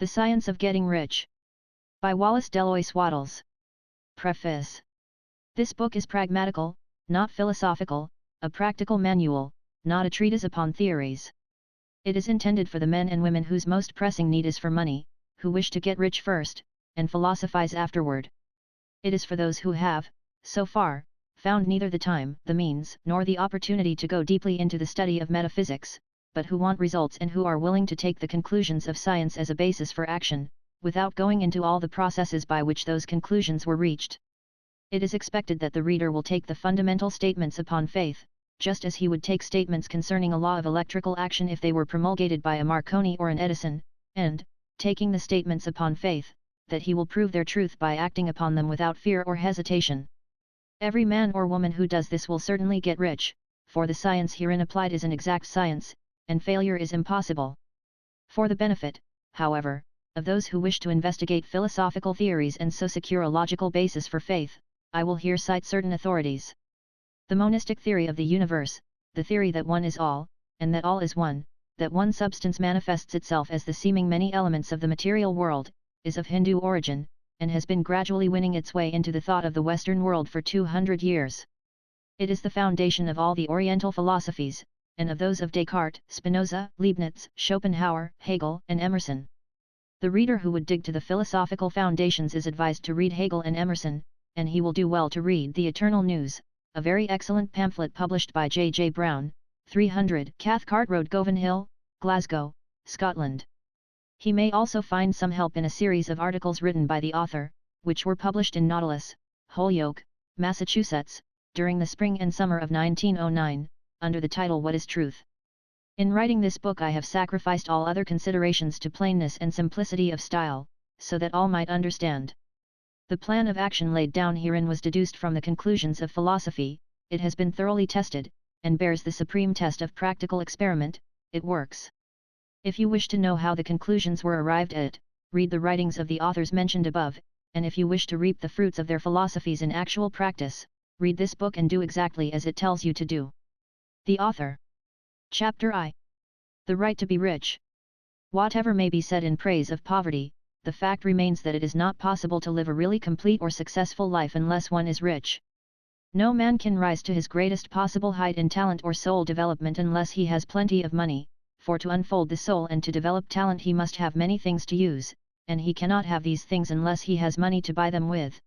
The Science of Getting Rich. By Wallace Delois Wattles. Preface. This book is pragmatical, not philosophical, a practical manual, not a treatise upon theories. It is intended for the men and women whose most pressing need is for money, who wish to get rich first, and philosophize afterward. It is for those who have, so far, found neither the time, the means, nor the opportunity to go deeply into the study of metaphysics, but who want results and who are willing to take the conclusions of science as a basis for action, without going into all the processes by which those conclusions were reached. It is expected that the reader will take the fundamental statements upon faith, just as he would take statements concerning a law of electrical action if they were promulgated by a Marconi or an Edison, and, taking the statements upon faith, that he will prove their truth by acting upon them without fear or hesitation. Every man or woman who does this will certainly get rich, for the science herein applied is an exact science, and failure is impossible. For the benefit, however, of those who wish to investigate philosophical theories and so secure a logical basis for faith, I will here cite certain authorities. The monistic theory of the universe, the theory that one is all, and that all is one, that one substance manifests itself as the seeming many elements of the material world, is of Hindu origin, and has been gradually winning its way into the thought of the Western world for 200 years. It is the foundation of all the Oriental philosophies, and of those of Descartes, Spinoza, Leibniz, Schopenhauer, Hegel, and Emerson. The reader who would dig to the philosophical foundations is advised to read Hegel and Emerson, and he will do well to read The Eternal News, a very excellent pamphlet published by J. J. Brown, 300 Cathcart Road, Govan Hill, Glasgow, Scotland. He may also find some help in a series of articles written by the author, which were published in Nautilus, Holyoke, Massachusetts, during the spring and summer of 1909, under the title What is Truth? In writing this book I have sacrificed all other considerations to plainness and simplicity of style, so that all might understand. The plan of action laid down herein was deduced from the conclusions of philosophy, it has been thoroughly tested, and bears the supreme test of practical experiment, it works. If you wish to know how the conclusions were arrived at, read the writings of the authors mentioned above, and if you wish to reap the fruits of their philosophies in actual practice, read this book and do exactly as it tells you to do. The author. Chapter I. The right to be rich. Whatever may be said in praise of poverty, the fact remains that it is not possible to live a really complete or successful life unless one is rich. No man can rise to his greatest possible height in talent or soul development unless he has plenty of money, for to unfold the soul and to develop talent he must have many things to use, and he cannot have these things unless he has money to buy them with.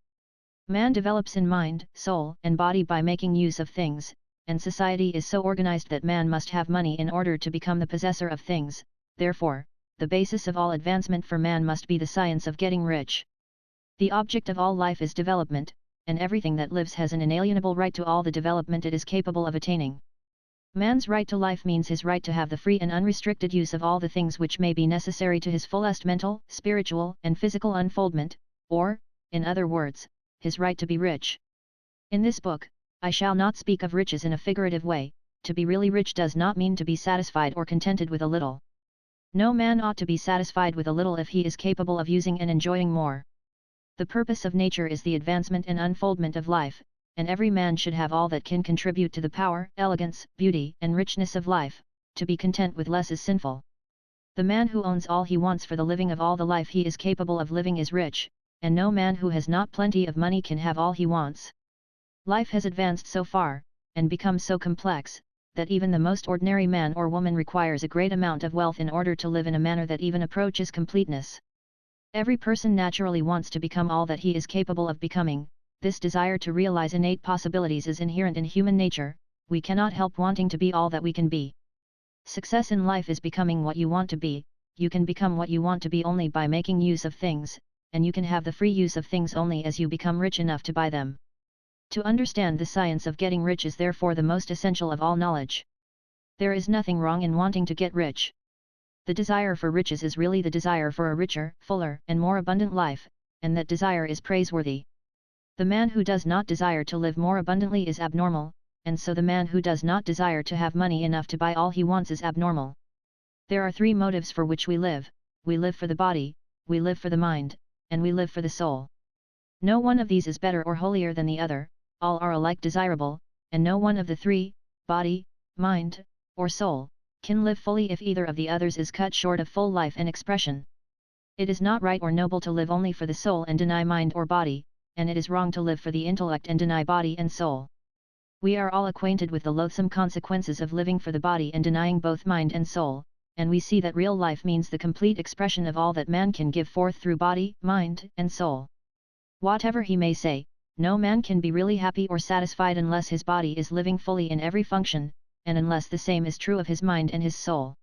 Man develops in mind, soul, and body by making use of things, and society is so organized that man must have money in order to become the possessor of things. Therefore, the basis of all advancement for man must be the science of getting rich. The object of all life is development, and everything that lives has an inalienable right to all the development it is capable of attaining. Man's right to life means his right to have the free and unrestricted use of all the things which may be necessary to his fullest mental, spiritual, and physical unfoldment, or, in other words, his right to be rich. In this book, I shall not speak of riches in a figurative way. To be really rich does not mean to be satisfied or contented with a little. No man ought to be satisfied with a little if he is capable of using and enjoying more. The purpose of nature is the advancement and unfoldment of life, and every man should have all that can contribute to the power, elegance, beauty, and richness of life. To be content with less is sinful. The man who owns all he wants for the living of all the life he is capable of living is rich, and no man who has not plenty of money can have all he wants. Life has advanced so far, and become so complex, that even the most ordinary man or woman requires a great amount of wealth in order to live in a manner that even approaches completeness. Every person naturally wants to become all that he is capable of becoming. This desire to realize innate possibilities is inherent in human nature. We cannot help wanting to be all that we can be. Success in life is becoming what you want to be. You can become what you want to be only by making use of things, and you can have the free use of things only as you become rich enough to buy them. To understand the science of getting rich is therefore the most essential of all knowledge. There is nothing wrong in wanting to get rich. The desire for riches is really the desire for a richer, fuller, and more abundant life, and that desire is praiseworthy. The man who does not desire to live more abundantly is abnormal, and so the man who does not desire to have money enough to buy all he wants is abnormal. There are three motives for which we live: we live for the body, we live for the mind, and we live for the soul. No one of these is better or holier than the other, all are alike desirable, and no one of the three, body, mind, or soul, can live fully if either of the others is cut short of full life and expression. It is not right or noble to live only for the soul and deny mind or body, and it is wrong to live for the intellect and deny body and soul. We are all acquainted with the loathsome consequences of living for the body and denying both mind and soul, and we see that real life means the complete expression of all that man can give forth through body, mind, and soul. Whatever he may say, no man can be really happy or satisfied unless his body is living fully in every function, and unless the same is true of his mind and his soul.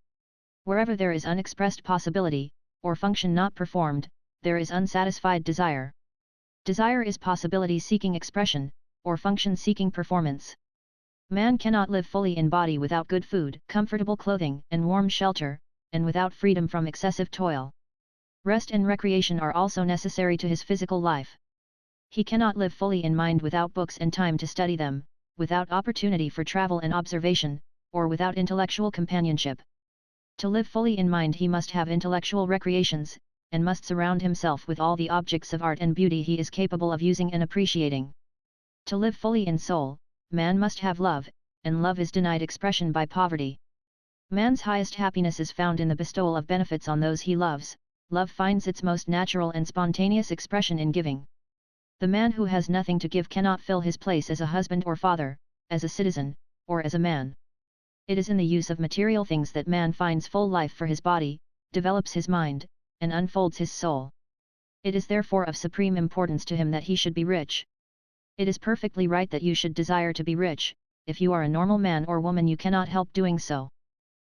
Wherever there is unexpressed possibility, or function not performed, there is unsatisfied desire. Desire is possibility seeking expression, or function seeking performance. Man cannot live fully in body without good food, comfortable clothing, and warm shelter, and without freedom from excessive toil. Rest and recreation are also necessary to his physical life. He cannot live fully in mind without books and time to study them, without opportunity for travel and observation, or without intellectual companionship. To live fully in mind he must have intellectual recreations, and must surround himself with all the objects of art and beauty he is capable of using and appreciating. To live fully in soul, man must have love, and love is denied expression by poverty. Man's highest happiness is found in the bestowal of benefits on those he loves. Love finds its most natural and spontaneous expression in giving. The man who has nothing to give cannot fill his place as a husband or father, as a citizen, or as a man. It is in the use of material things that man finds full life for his body, develops his mind, and unfolds his soul. It is therefore of supreme importance to him that he should be rich. It is perfectly right that you should desire to be rich. If you are a normal man or woman you cannot help doing so.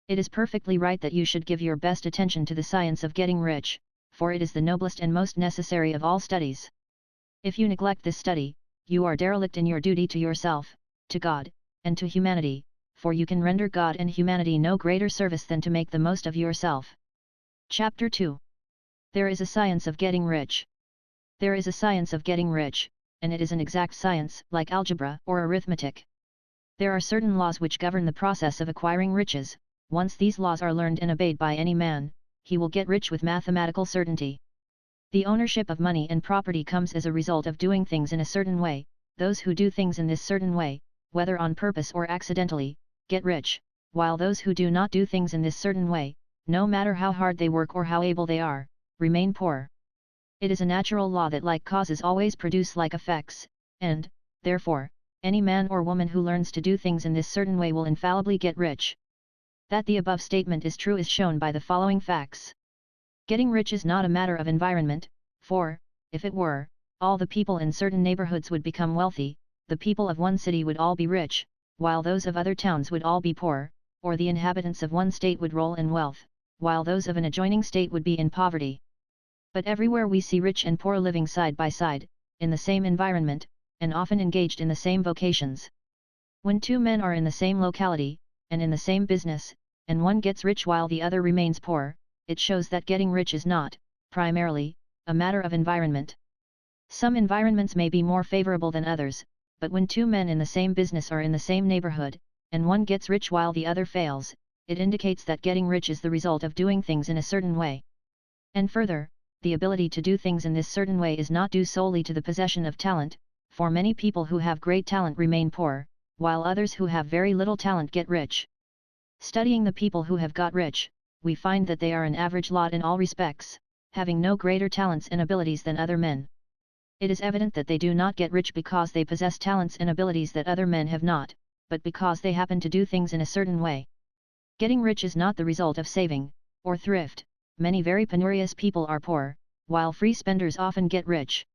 It is perfectly right that you should give your best attention to the science of getting rich, for it is the noblest and most necessary of all studies. If you neglect this study, you are derelict in your duty to yourself, to God, and to humanity, for you can render God and humanity no greater service than to make the most of yourself. Chapter 2. There is a science of getting rich. There is a science of getting rich, and it is an exact science, like algebra or arithmetic. There are certain laws which govern the process of acquiring riches. Once these laws are learned and obeyed by any man, he will get rich with mathematical certainty. The ownership of money and property comes as a result of doing things in a certain way. Those who do things in this certain way, whether on purpose or accidentally, get rich, while those who do not do things in this certain way, no matter how hard they work or how able they are, remain poor. It is a natural law that like causes always produce like effects, and, therefore, any man or woman who learns to do things in this certain way will infallibly get rich. That the above statement is true is shown by the following facts. Getting rich is not a matter of environment, for, if it were, all the people in certain neighborhoods would become wealthy, the people of one city would all be rich, while those of other towns would all be poor, or the inhabitants of one state would roll in wealth, while those of an adjoining state would be in poverty. But everywhere we see rich and poor living side by side, in the same environment, and often engaged in the same vocations. When two men are in the same locality, and in the same business, and one gets rich while the other remains poor, it shows that getting rich is not, primarily, a matter of environment. Some environments may be more favorable than others, but when two men in the same business are in the same neighborhood, and one gets rich while the other fails, it indicates that getting rich is the result of doing things in a certain way. And further, the ability to do things in this certain way is not due solely to the possession of talent, for many people who have great talent remain poor, while others who have very little talent get rich. Studying the people who have got rich, we find that they are an average lot in all respects, having no greater talents and abilities than other men. It is evident that they do not get rich because they possess talents and abilities that other men have not, but because they happen to do things in a certain way. Getting rich is not the result of saving, or thrift. Many very penurious people are poor, while free spenders often get rich.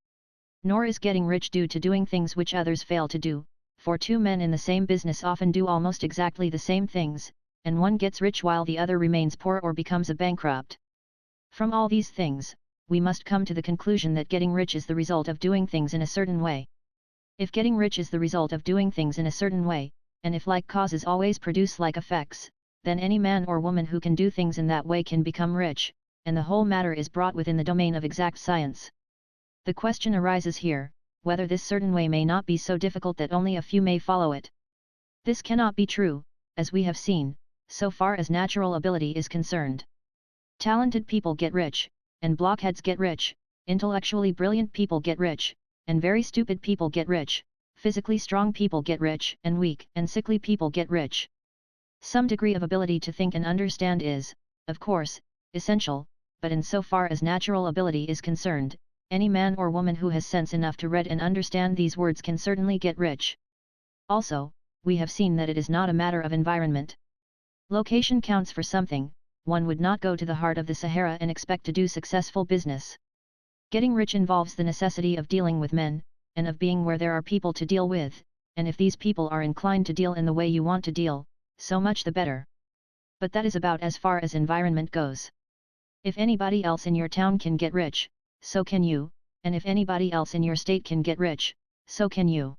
Nor is getting rich due to doing things which others fail to do, for two men in the same business often do almost exactly the same things, and one gets rich while the other remains poor or becomes a bankrupt. From all these things, we must come to the conclusion that getting rich is the result of doing things in a certain way. If getting rich is the result of doing things in a certain way, and if like causes always produce like effects, then any man or woman who can do things in that way can become rich, and the whole matter is brought within the domain of exact science. The question arises here, whether this certain way may not be so difficult that only a few may follow it. This cannot be true, as we have seen, so far as natural ability is concerned. Talented people get rich, and blockheads get rich, intellectually brilliant people get rich, and very stupid people get rich, physically strong people get rich, and weak and sickly people get rich. Some degree of ability to think and understand is, of course, essential, but in so far as natural ability is concerned, any man or woman who has sense enough to read and understand these words can certainly get rich. Also, we have seen that it is not a matter of environment. Location counts for something. One would not go to the heart of the Sahara and expect to do successful business. Getting rich involves the necessity of dealing with men, and of being where there are people to deal with, and if these people are inclined to deal in the way you want to deal, so much the better. But that is about as far as environment goes. If anybody else in your town can get rich, so can you, and if anybody else in your state can get rich, so can you.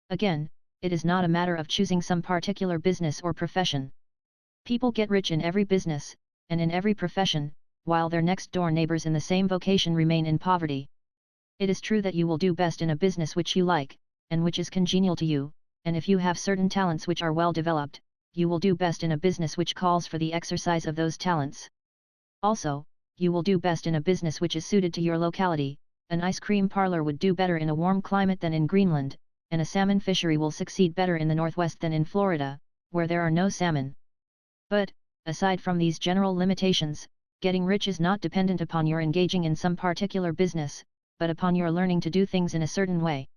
Again, it is not a matter of choosing some particular business or profession. People get rich in every business, and in every profession, while their next-door neighbors in the same vocation remain in poverty. It is true that you will do best in a business which you like, and which is congenial to you, and if you have certain talents which are well developed, you will do best in a business which calls for the exercise of those talents. Also, you will do best in a business which is suited to your locality. An ice cream parlor would do better in a warm climate than in Greenland, and a salmon fishery will succeed better in the Northwest than in Florida, where there are no salmon. But, aside from these general limitations, getting rich is not dependent upon your engaging in some particular business, but upon your learning to do things in a certain way.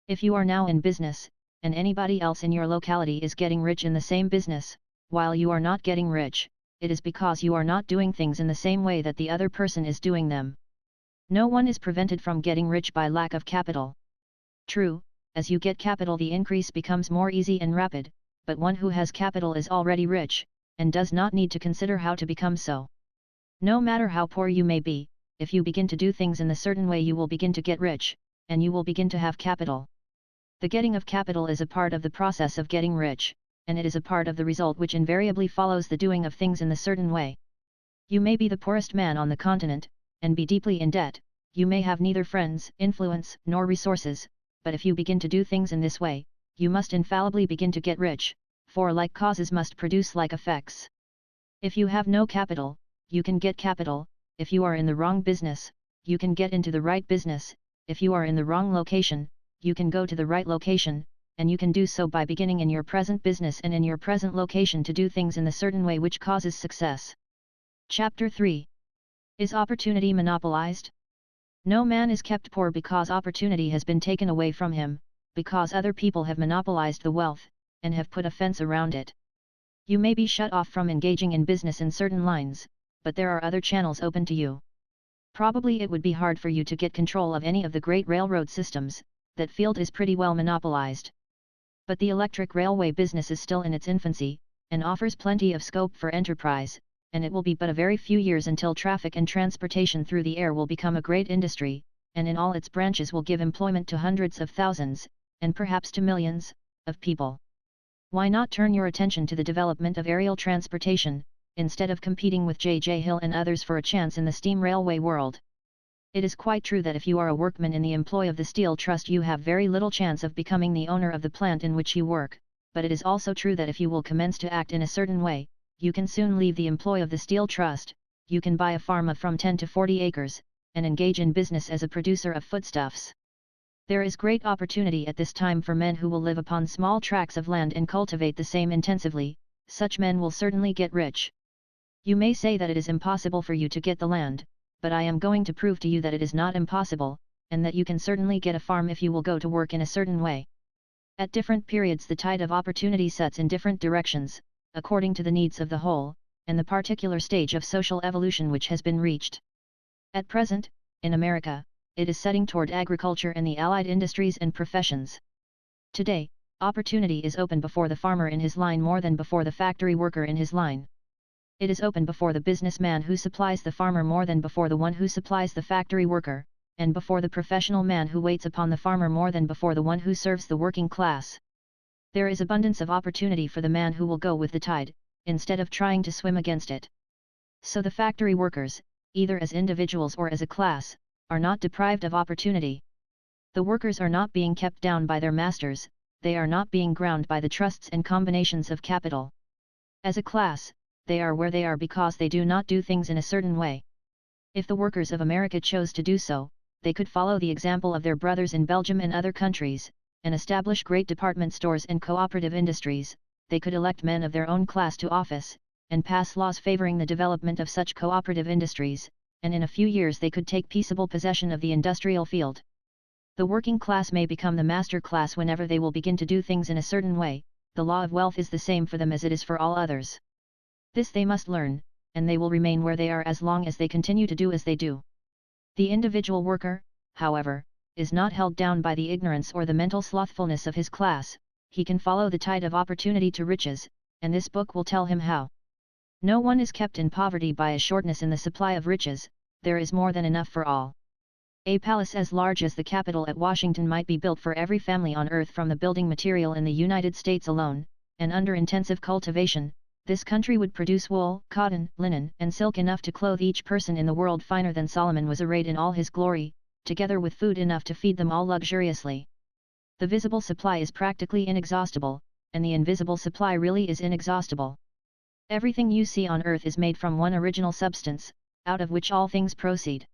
If you are now in business, and anybody else in your locality is getting rich in the same business, while you are not getting rich, it is because you are not doing things in the same way that the other person is doing them. No one is prevented from getting rich by lack of capital. True, as you get capital the increase becomes more easy and rapid, but one who has capital is already rich, and does not need to consider how to become so. No matter how poor you may be, if you begin to do things in a certain way you will begin to get rich, and you will begin to have capital. The getting of capital is a part of the process of getting rich, and it is a part of the result which invariably follows the doing of things in a certain way. You may be the poorest man on the continent, and be deeply in debt, you may have neither friends, influence, nor resources, but if you begin to do things in this way, you must infallibly begin to get rich, for like causes must produce like effects. If you have no capital, you can get capital. If you are in the wrong business, you can get into the right business. If you are in the wrong location, you can go to the right location, and you can do so by beginning in your present business and in your present location to do things in the certain way which causes success. Chapter 3. Is opportunity monopolized? No man is kept poor because opportunity has been taken away from him, because other people have monopolized the wealth, and have put a fence around it. You may be shut off from engaging in business in certain lines, but there are other channels open to you. Probably it would be hard for you to get control of any of the great railroad systems. That field is pretty well monopolized. But the electric railway business is still in its infancy, and offers plenty of scope for enterprise, and it will be but a very few years until traffic and transportation through the air will become a great industry, and in all its branches will give employment to hundreds of thousands, and perhaps to millions, of people. Why not turn your attention to the development of aerial transportation, instead of competing with J.J. Hill and others for a chance in the steam railway world? It is quite true that if you are a workman in the employ of the Steel Trust you have very little chance of becoming the owner of the plant in which you work, but it is also true that if you will commence to act in a certain way, you can soon leave the employ of the Steel Trust. You can buy a farm of from 10 to 40 acres, and engage in business as a producer of foodstuffs. There is great opportunity at this time for men who will live upon small tracts of land and cultivate the same intensively. Such men will certainly get rich. You may say that it is impossible for you to get the land, but I am going to prove to you that it is not impossible, and that you can certainly get a farm if you will go to work in a certain way. At different periods the tide of opportunity sets in different directions, according to the needs of the whole, and the particular stage of social evolution which has been reached. At present, in America, it is setting toward agriculture and the allied industries and professions. Today, opportunity is open before the farmer in his line more than before the factory worker in his line. It is open before the businessman who supplies the farmer more than before the one who supplies the factory worker, and before the professional man who waits upon the farmer more than before the one who serves the working class. There is abundance of opportunity for the man who will go with the tide, instead of trying to swim against it. So the factory workers, either as individuals or as a class, are not deprived of opportunity. The workers are not being kept down by their masters, they are not being ground by the trusts and combinations of capital. As a class, they are where they are because they do not do things in a certain way. If the workers of America chose to do so, they could follow the example of their brothers in Belgium and other countries, and establish great department stores and cooperative industries. They could elect men of their own class to office, and pass laws favoring the development of such cooperative industries, and in a few years they could take peaceable possession of the industrial field. The working class may become the master class whenever they will begin to do things in a certain way. The law of wealth is the same for them as it is for all others. This they must learn, and they will remain where they are as long as they continue to do as they do. The individual worker, however, is not held down by the ignorance or the mental slothfulness of his class. He can follow the tide of opportunity to riches, and this book will tell him how. No one is kept in poverty by a shortness in the supply of riches. There is more than enough for all. A palace as large as the Capitol at Washington might be built for every family on earth from the building material in the United States alone, and under intensive cultivation, this country would produce wool, cotton, linen, and silk enough to clothe each person in the world finer than Solomon was arrayed in all his glory, together with food enough to feed them all luxuriously. The visible supply is practically inexhaustible, and the invisible supply really is inexhaustible. Everything you see on earth is made from one original substance, out of which all things proceed.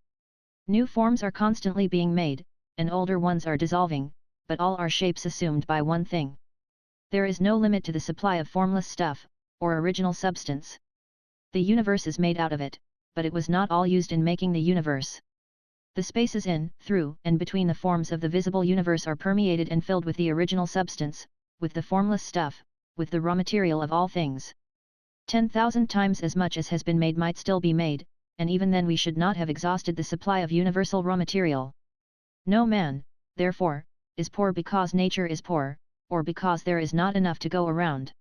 New forms are constantly being made, and older ones are dissolving, but all are shapes assumed by one thing. There is no limit to the supply of formless stuff, or original substance. The universe is made out of it, but it was not all used in making the universe. The spaces in, through, and between the forms of the visible universe are permeated and filled with the original substance, with the formless stuff, with the raw material of all things. 10,000 times as much as has been made might still be made, and even then we should not have exhausted the supply of universal raw material. No man, therefore, is poor because nature is poor, or because there is not enough to go around.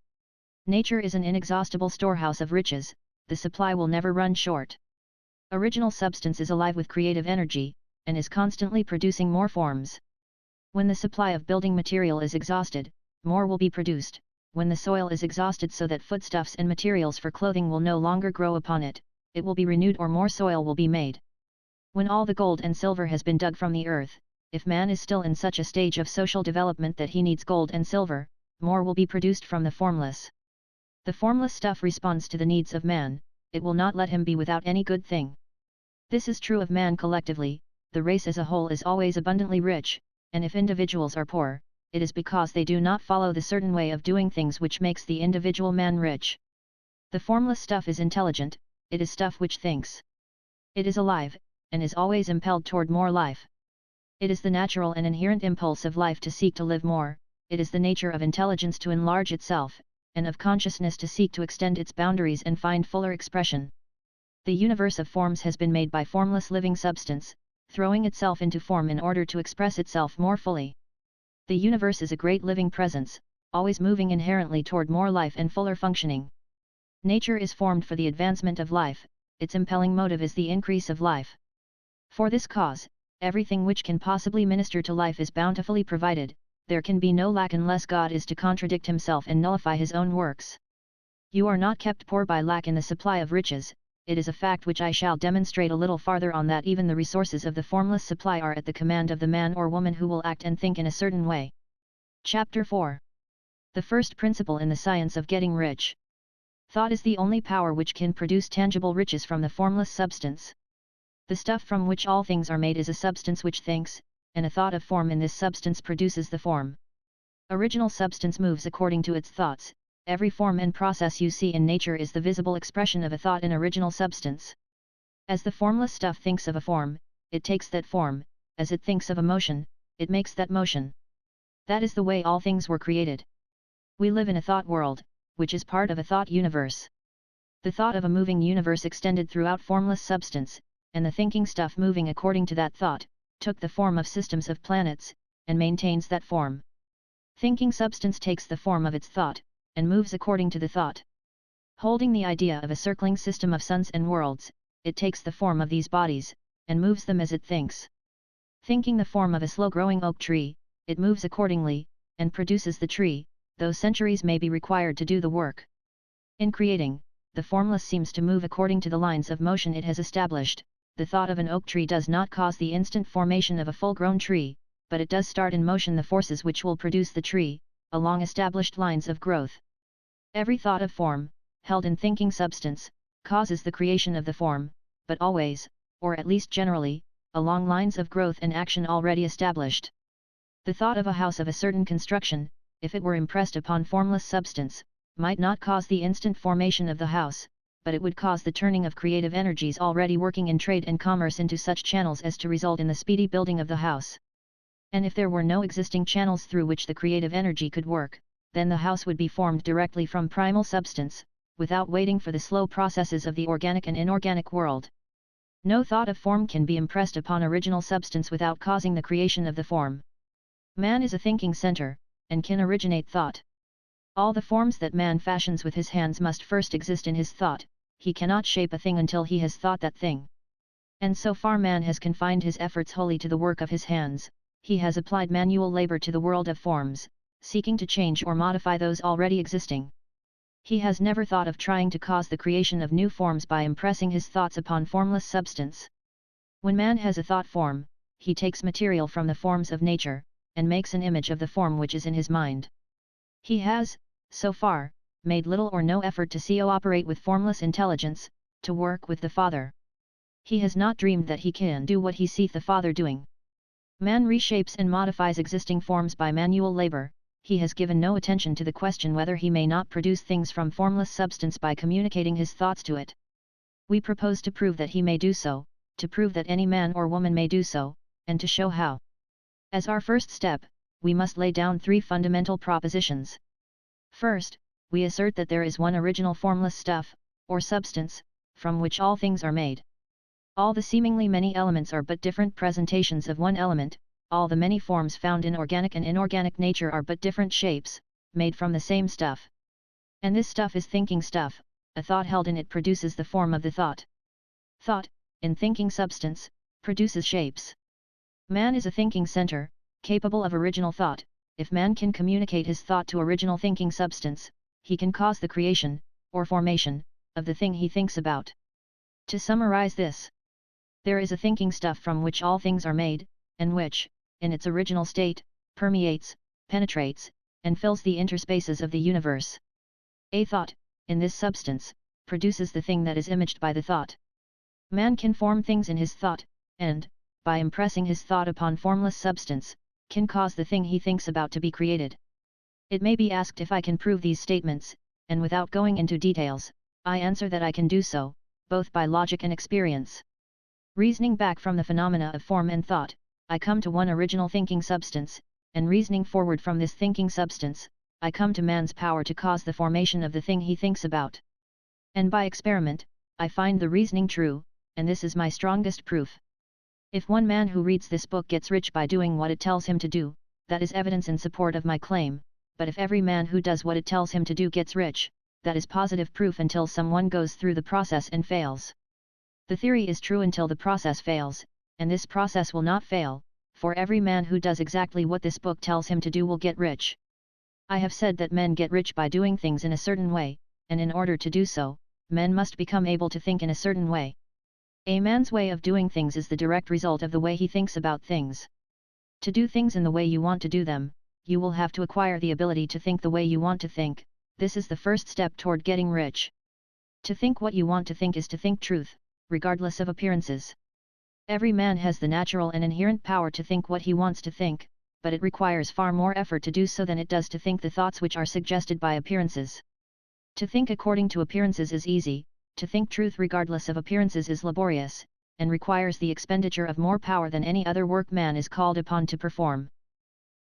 Nature is an inexhaustible storehouse of riches, the supply will never run short. Original substance is alive with creative energy, and is constantly producing more forms. When the supply of building material is exhausted, more will be produced. When the soil is exhausted so that foodstuffs and materials for clothing will no longer grow upon it, it will be renewed or more soil will be made. When all the gold and silver has been dug from the earth, if man is still in such a stage of social development that he needs gold and silver, more will be produced from the formless. The formless stuff responds to the needs of man, it will not let him be without any good thing. This is true of man collectively. The race as a whole is always abundantly rich, and if individuals are poor, it is because they do not follow the certain way of doing things which makes the individual man rich. The formless stuff is intelligent, it is stuff which thinks. It is alive, and is always impelled toward more life. It is the natural and inherent impulse of life to seek to live more, it is the nature of intelligence to enlarge itself, and of consciousness to seek to extend its boundaries and find fuller expression. The universe of forms has been made by formless living substance, throwing itself into form in order to express itself more fully. The universe is a great living presence, always moving inherently toward more life and fuller functioning. Nature is formed for the advancement of life, its impelling motive is the increase of life. For this cause, everything which can possibly minister to life is bountifully provided. There can be no lack unless God is to contradict himself and nullify his own works. You are not kept poor by lack in the supply of riches. It is a fact which I shall demonstrate a little farther on that even the resources of the formless supply are at the command of the man or woman who will act and think in a certain way. Chapter 4. The first principle in the science of getting rich. Thought is the only power which can produce tangible riches from the formless substance. The stuff from which all things are made is a substance which thinks, and a thought of form in this substance produces the form. Original substance moves according to its thoughts. Every form and process you see in nature is the visible expression of a thought in original substance. As the formless stuff thinks of a form, it takes that form. As it thinks of a motion, it makes that motion. That is the way all things were created. We live in a thought world, which is part of a thought universe. The thought of a moving universe extended throughout formless substance, and the thinking stuff moving according to that thought, took the form of systems of planets, and maintains that form. Thinking substance takes the form of its thought, and moves according to the thought. Holding the idea of a circling system of suns and worlds, it takes the form of these bodies, and moves them as it thinks. Thinking the form of a slow-growing oak tree, it moves accordingly, and produces the tree, though centuries may be required to do the work. In creating, the formless seems to move according to the lines of motion it has established. The thought of an oak tree does not cause the instant formation of a full-grown tree, but it does start in motion the forces which will produce the tree, along established lines of growth. Every thought of form, held in thinking substance, causes the creation of the form, but always, or at least generally, along lines of growth and action already established. The thought of a house of a certain construction, if it were impressed upon formless substance, might not cause the instant formation of the house, but it would cause the turning of creative energies already working in trade and commerce into such channels as to result in the speedy building of the house. And if there were no existing channels through which the creative energy could work, then the house would be formed directly from primal substance, without waiting for the slow processes of the organic and inorganic world. No thought of form can be impressed upon original substance without causing the creation of the form. Man is a thinking center, and can originate thought. All the forms that man fashions with his hands must first exist in his thought. He cannot shape a thing until he has thought that thing. And so far man has confined his efforts wholly to the work of his hands. He has applied manual labor to the world of forms, seeking to change or modify those already existing. He has never thought of trying to cause the creation of new forms by impressing his thoughts upon formless substance. When man has a thought form, he takes material from the forms of nature, and makes an image of the form which is in his mind. He has, so far, made little or no effort to co-operate with formless intelligence, to work with the Father. He has not dreamed that he can do what he seeth the Father doing. Man reshapes and modifies existing forms by manual labor. He has given no attention to the question whether he may not produce things from formless substance by communicating his thoughts to it. We propose to prove that he may do so, to prove that any man or woman may do so, and to show how. As our first step, we must lay down 3 fundamental propositions. First, we assert that there is one original formless stuff, or substance, from which all things are made. All the seemingly many elements are but different presentations of one element. All the many forms found in organic and inorganic nature are but different shapes, made from the same stuff. And this stuff is thinking stuff. A thought held in it produces the form of the thought. Thought, in thinking substance, produces shapes. Man is a thinking center, capable of original thought. If man can communicate his thought to original thinking substance, he can cause the creation, or formation, of the thing he thinks about. To summarize this, there is a thinking stuff from which all things are made, and which, in its original state, permeates, penetrates, and fills the interspaces of the universe. A thought, in this substance, produces the thing that is imaged by the thought. Man can form things in his thought, and, by impressing his thought upon formless substance, can cause the thing he thinks about to be created. It may be asked if I can prove these statements, and without going into details, I answer that I can do so, both by logic and experience. Reasoning back from the phenomena of form and thought, I come to one original thinking substance, and reasoning forward from this thinking substance, I come to man's power to cause the formation of the thing he thinks about. And by experiment, I find the reasoning true, and this is my strongest proof. If one man who reads this book gets rich by doing what it tells him to do, that is evidence in support of my claim, but if every man who does what it tells him to do gets rich, that is positive proof until someone goes through the process and fails. The theory is true until the process fails, and this process will not fail, for every man who does exactly what this book tells him to do will get rich. I have said that men get rich by doing things in a certain way, and in order to do so, men must become able to think in a certain way. A man's way of doing things is the direct result of the way he thinks about things. To do things in the way you want to do them, you will have to acquire the ability to think the way you want to think. This is the first step toward getting rich. To think what you want to think is to think truth, regardless of appearances. Every man has the natural and inherent power to think what he wants to think, but it requires far more effort to do so than it does to think the thoughts which are suggested by appearances. To think according to appearances is easy, to think truth regardless of appearances is laborious, and requires the expenditure of more power than any other work man is called upon to perform.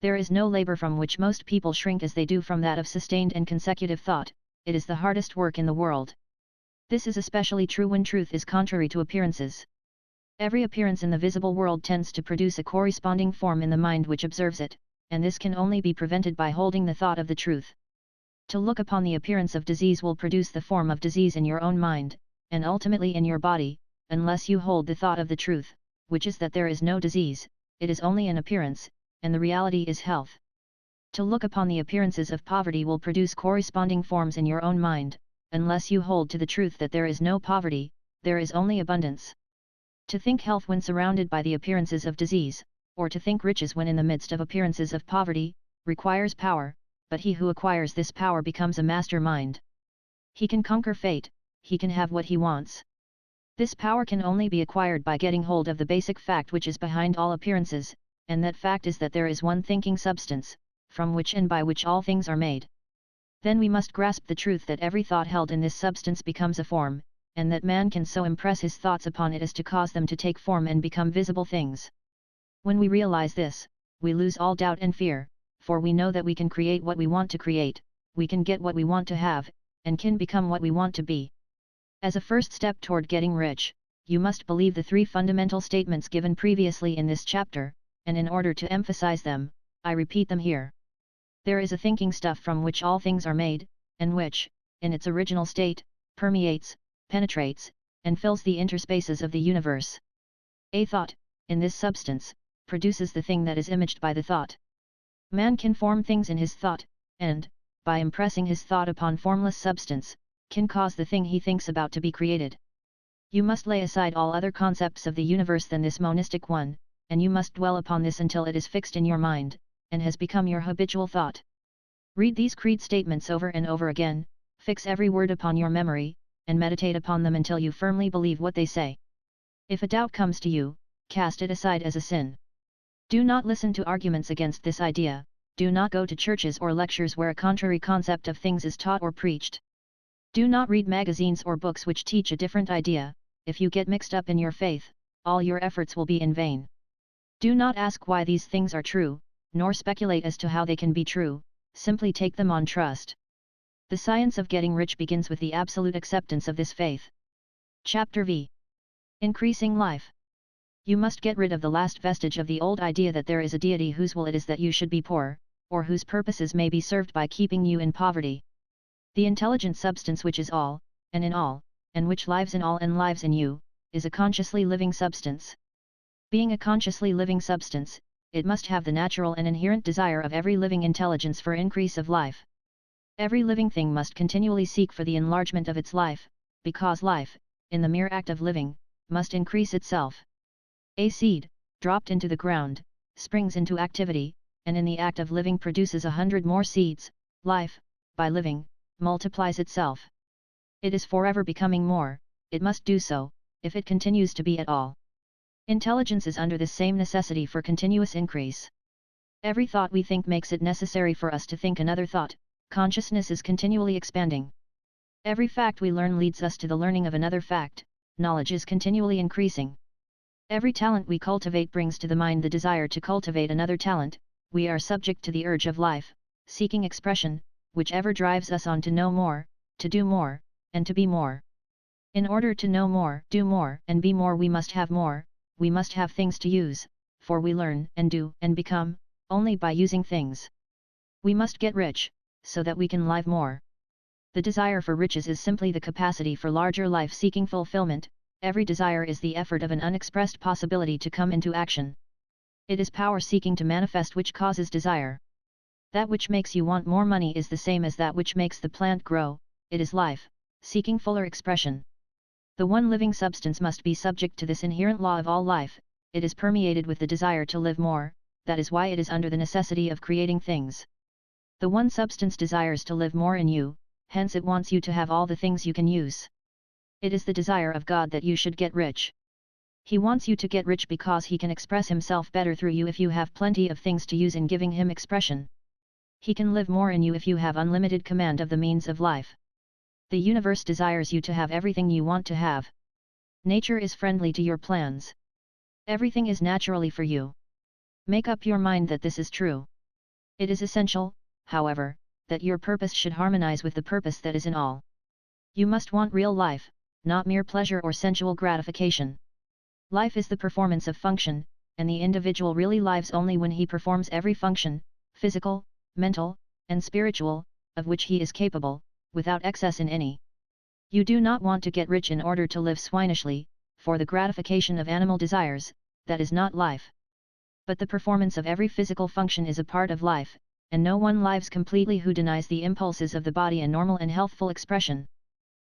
There is no labor from which most people shrink as they do from that of sustained and consecutive thought. It is the hardest work in the world. This is especially true when truth is contrary to appearances. Every appearance in the visible world tends to produce a corresponding form in the mind which observes it, and this can only be prevented by holding the thought of the truth. To look upon the appearance of disease will produce the form of disease in your own mind, and ultimately in your body, unless you hold the thought of the truth, which is that there is no disease, it is only an appearance, and the reality is health. To look upon the appearances of poverty will produce corresponding forms in your own mind, unless you hold to the truth that there is no poverty, there is only abundance. To think health when surrounded by the appearances of disease, or to think riches when in the midst of appearances of poverty, requires power, but he who acquires this power becomes a master mind. He can conquer fate, he can have what he wants. This power can only be acquired by getting hold of the basic fact which is behind all appearances, and that fact is that there is one thinking substance, from which and by which all things are made. Then we must grasp the truth that every thought held in this substance becomes a form, and that man can so impress his thoughts upon it as to cause them to take form and become visible things. When we realize this, we lose all doubt and fear, for we know that we can create what we want to create, we can get what we want to have, and can become what we want to be. As a first step toward getting rich, you must believe the 3 fundamental statements given previously in this chapter, and in order to emphasize them, I repeat them here. There is a thinking stuff from which all things are made, and which, in its original state, permeates, penetrates, and fills the interspaces of the universe. A thought, in this substance, produces the thing that is imaged by the thought. Man can form things in his thought, and, by impressing his thought upon formless substance, can cause the thing he thinks about to be created. You must lay aside all other concepts of the universe than this monistic one, and you must dwell upon this until it is fixed in your mind, and has become your habitual thought. Read these creed statements over and over again, fix every word upon your memory, and meditate upon them until you firmly believe what they say. If a doubt comes to you, cast it aside as a sin. Do not listen to arguments against this idea, do not go to churches or lectures where a contrary concept of things is taught or preached. Do not read magazines or books which teach a different idea. If you get mixed up in your faith, all your efforts will be in vain. Do not ask why these things are true, nor speculate as to how they can be true, simply take them on trust. The science of getting rich begins with the absolute acceptance of this faith. Chapter V. Increasing life. You must get rid of the last vestige of the old idea that there is a deity whose will it is that you should be poor, or whose purposes may be served by keeping you in poverty. The intelligent substance which is all, and in all, and which lives in all and lives in you, is a consciously living substance. Being a consciously living substance, it must have the natural and inherent desire of every living intelligence for increase of life. Every living thing must continually seek for the enlargement of its life, because life, in the mere act of living, must increase itself. A seed, dropped into the ground, springs into activity, and in the act of living produces 100 more seeds. Life, by living, multiplies itself. It is forever becoming more, it must do so, if it continues to be at all. Intelligence is under this same necessity for continuous increase. Every thought we think makes it necessary for us to think another thought, consciousness is continually expanding. Every fact we learn leads us to the learning of another fact, knowledge is continually increasing. Every talent we cultivate brings to the mind the desire to cultivate another talent. We are subject to the urge of life, seeking expression, which ever drives us on to know more, to do more, and to be more. In order to know more, do more, and be more we must have things to use, for we learn and do and become, only by using things. We must get rich, so that we can live more. The desire for riches is simply the capacity for larger life-seeking fulfillment. Every desire is the effort of an unexpressed possibility to come into action. It is power seeking to manifest which causes desire. That which makes you want more money is the same as that which makes the plant grow, it is life, seeking fuller expression. The one living substance must be subject to this inherent law of all life, it is permeated with the desire to live more, that is why it is under the necessity of creating things. The one substance desires to live more in you, hence it wants you to have all the things you can use. It is the desire of God that you should get rich. He wants you to get rich because He can express Himself better through you if you have plenty of things to use in giving Him expression. He can live more in you if you have unlimited command of the means of life. The universe desires you to have everything you want to have. Nature is friendly to your plans. Everything is naturally for you. Make up your mind that this is true. It is essential, however, that your purpose should harmonize with the purpose that is in all. You must want real life, not mere pleasure or sensual gratification. Life is the performance of function, and the individual really lives only when he performs every function, physical, mental, and spiritual, of which he is capable, without excess in any. You do not want to get rich in order to live swinishly, for the gratification of animal desires, that is not life. But the performance of every physical function is a part of life, and no one lives completely who denies the impulses of the body a normal and healthful expression.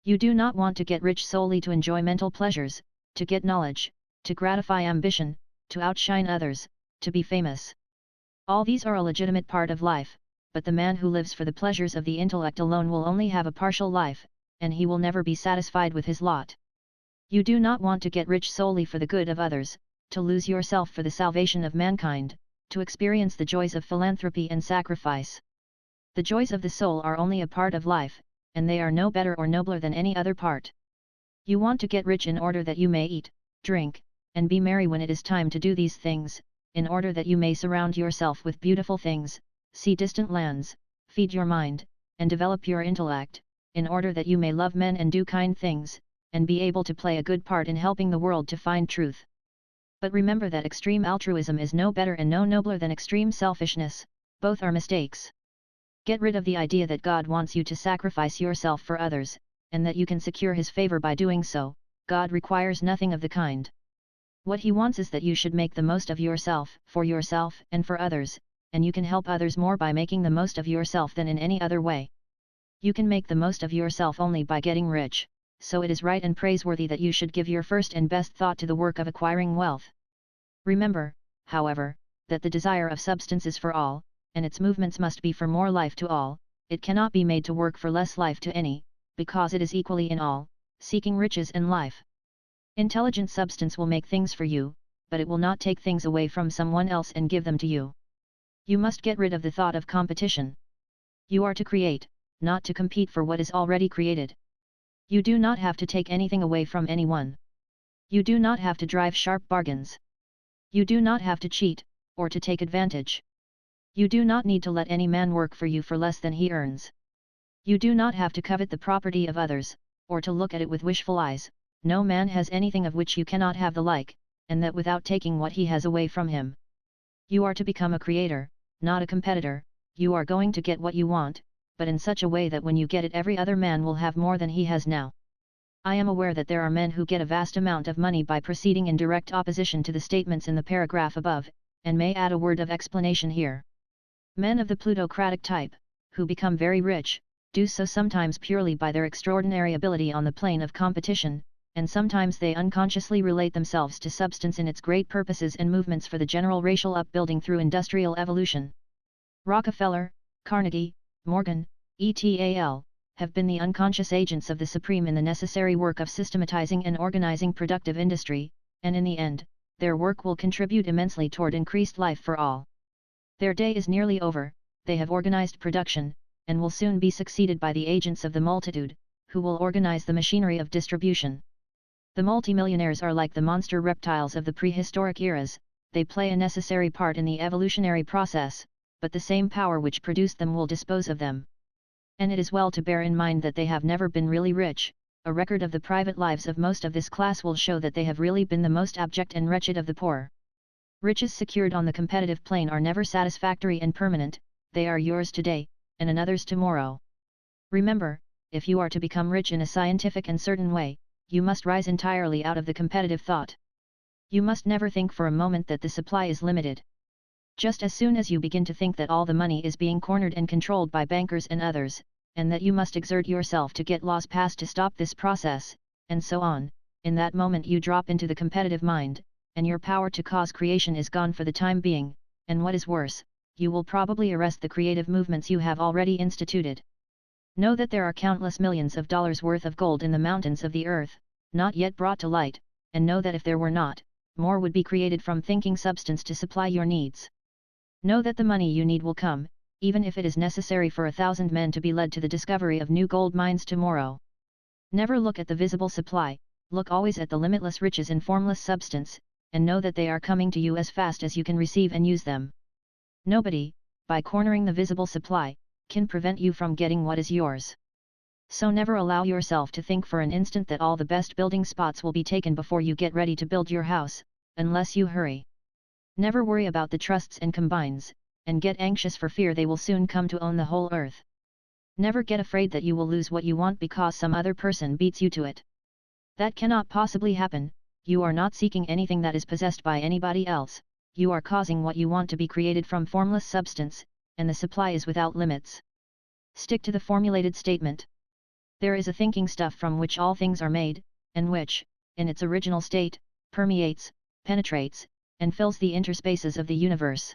You do not want to get rich solely to enjoy mental pleasures, to get knowledge, to gratify ambition, to outshine others, to be famous. All these are a legitimate part of life, but the man who lives for the pleasures of the intellect alone will only have a partial life, and he will never be satisfied with his lot. You do not want to get rich solely for the good of others, to lose yourself for the salvation of mankind, to experience the joys of philanthropy and sacrifice. The joys of the soul are only a part of life, and they are no better or nobler than any other part. You want to get rich in order that you may eat, drink, and be merry when it is time to do these things, in order that you may surround yourself with beautiful things, see distant lands, feed your mind, and develop your intellect, in order that you may love men and do kind things, and be able to play a good part in helping the world to find truth. But remember that extreme altruism is no better and no nobler than extreme selfishness, both are mistakes. Get rid of the idea that God wants you to sacrifice yourself for others, and that you can secure His favor by doing so. God requires nothing of the kind. What He wants is that you should make the most of yourself, and for others, and you can help others more by making the most of yourself than in any other way. You can make the most of yourself only by getting rich, so it is right and praiseworthy that you should give your first and best thought to the work of acquiring wealth. Remember, however, that the desire of substance is for all, and its movements must be for more life to all. It cannot be made to work for less life to any, because it is equally in all, seeking riches and life. Intelligent substance will make things for you, but it will not take things away from someone else and give them to you. You must get rid of the thought of competition. You are to create, not to compete for what is already created. You do not have to take anything away from anyone. You do not have to drive sharp bargains. You do not have to cheat, or to take advantage. You do not need to let any man work for you for less than he earns. You do not have to covet the property of others, or to look at it with wishful eyes. No man has anything of which you cannot have the like, and that without taking what he has away from him. You are to become a creator, not a competitor. You are going to get what you want, but in such a way that when you get it every other man will have more than he has now. I am aware that there are men who get a vast amount of money by proceeding in direct opposition to the statements in the paragraph above, and may add a word of explanation here. Men of the plutocratic type, who become very rich, do so sometimes purely by their extraordinary ability on the plane of competition, and sometimes they unconsciously relate themselves to substance in its great purposes and movements for the general racial upbuilding through industrial evolution. Rockefeller, Carnegie, Morgan, et.al. have been the unconscious agents of the supreme in the necessary work of systematizing and organizing productive industry, and in the end, their work will contribute immensely toward increased life for all. Their day is nearly over, they have organized production, and will soon be succeeded by the agents of the multitude, who will organize the machinery of distribution. The multimillionaires are like the monster reptiles of the prehistoric eras, they play a necessary part in the evolutionary process, but the same power which produced them will dispose of them. And it is well to bear in mind that they have never been really rich. A record of the private lives of most of this class will show that they have really been the most abject and wretched of the poor. Riches secured on the competitive plane are never satisfactory and permanent, they are yours today, and another's tomorrow. Remember, if you are to become rich in a scientific and certain way, you must rise entirely out of the competitive thought. You must never think for a moment that the supply is limited. Just as soon as you begin to think that all the money is being cornered and controlled by bankers and others, and that you must exert yourself to get laws passed to stop this process, and so on, in that moment you drop into the competitive mind, and your power to cause creation is gone for the time being, and what is worse, you will probably arrest the creative movements you have already instituted. Know that there are countless millions of dollars worth of gold in the mountains of the earth, not yet brought to light, and know that if there were not, more would be created from thinking substance to supply your needs. Know that the money you need will come, even if it is necessary for 1,000 men to be led to the discovery of new gold mines tomorrow. Never look at the visible supply, look always at the limitless riches in formless substance, and know that they are coming to you as fast as you can receive and use them. Nobody, by cornering the visible supply, can prevent you from getting what is yours. So never allow yourself to think for an instant that all the best building spots will be taken before you get ready to build your house, unless you hurry. Never worry about the trusts and combines, and get anxious for fear they will soon come to own the whole earth. Never get afraid that you will lose what you want because some other person beats you to it. That cannot possibly happen. You are not seeking anything that is possessed by anybody else, you are causing what you want to be created from formless substance, and the supply is without limits. Stick to the formulated statement. There is a thinking stuff from which all things are made, and which, in its original state, permeates, penetrates, and fills the interspaces of the universe.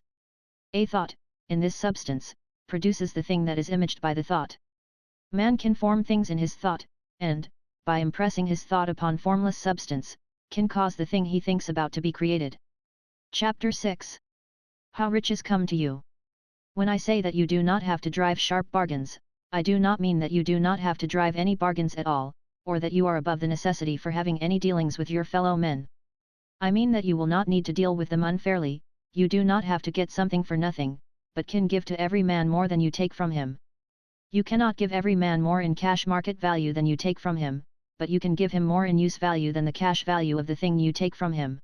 A thought, in this substance, produces the thing that is imaged by the thought. Man can form things in his thought, and, by impressing his thought upon formless substance, can cause the thing he thinks about to be created. Chapter 6. How riches come to you. When I say that you do not have to drive sharp bargains, I do not mean that you do not have to drive any bargains at all, or that you are above the necessity for having any dealings with your fellow men. I mean that you will not need to deal with them unfairly, you do not have to get something for nothing, but can give to every man more than you take from him. You cannot give every man more in cash market value than you take from him, but you can give him more in use value than the cash value of the thing you take from him.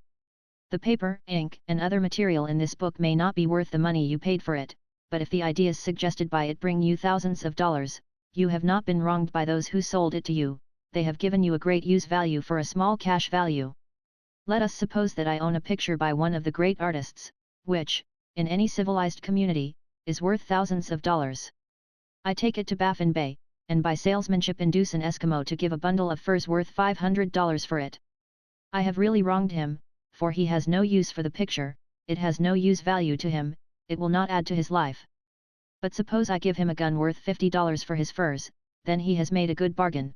The paper, ink, and other material in this book may not be worth the money you paid for it, but if the ideas suggested by it bring you thousands of dollars, you have not been wronged by those who sold it to you, they have given you a great use value for a small cash value. Let us suppose that I own a picture by one of the great artists, which, in any civilized community, is worth thousands of dollars. I take it to Baffin Bay, and by salesmanship induce an Eskimo to give a bundle of furs worth $500 for it. I have really wronged him, for he has no use for the picture, it has no use value to him, it will not add to his life. But suppose I give him a gun worth $50 for his furs, then he has made a good bargain.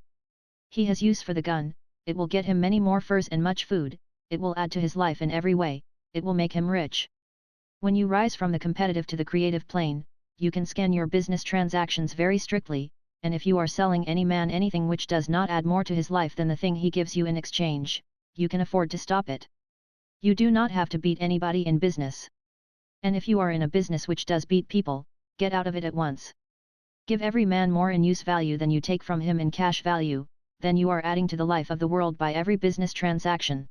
He has use for the gun, it will get him many more furs and much food, it will add to his life in every way, it will make him rich. When you rise from the competitive to the creative plane, you can scan your business transactions very strictly, and if you are selling any man anything which does not add more to his life than the thing he gives you in exchange, you can afford to stop it. You do not have to beat anybody in business. And if you are in a business which does beat people, get out of it at once. Give every man more in use value than you take from him in cash value, then you are adding to the life of the world by every business transaction.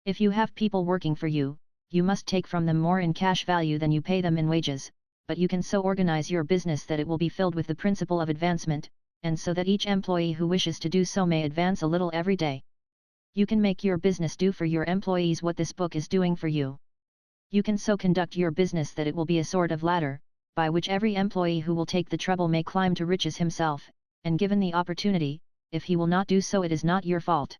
If you have people working for you, you must take from them more in cash value than you pay them in wages, but you can so organize your business that it will be filled with the principle of advancement, and so that each employee who wishes to do so may advance a little every day. You can make your business do for your employees what this book is doing for you. You can so conduct your business that it will be a sort of ladder, by which every employee who will take the trouble may climb to riches himself, and given the opportunity, if he will not do so it is not your fault.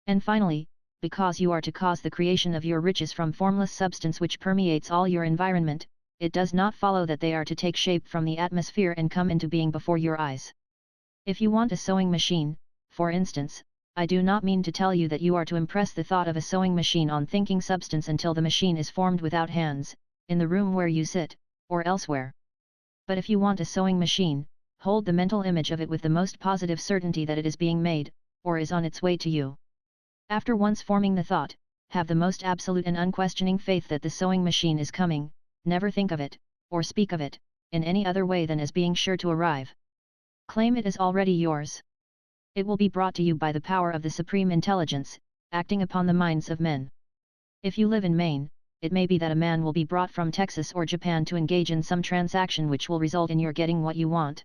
And finally, because you are to cause the creation of your riches from formless substance which permeates all your environment, it does not follow that they are to take shape from the atmosphere and come into being before your eyes. If you want a sewing machine, for instance, I do not mean to tell you that you are to impress the thought of a sewing machine on thinking substance until the machine is formed without hands, in the room where you sit, or elsewhere. But if you want a sewing machine, hold the mental image of it with the most positive certainty that it is being made, or is on its way to you. After once forming the thought, have the most absolute and unquestioning faith that the sewing machine is coming, never think of it, or speak of it, in any other way than as being sure to arrive. Claim it as already yours. It will be brought to you by the power of the Supreme Intelligence, acting upon the minds of men. If you live in Maine, it may be that a man will be brought from Texas or Japan to engage in some transaction which will result in your getting what you want.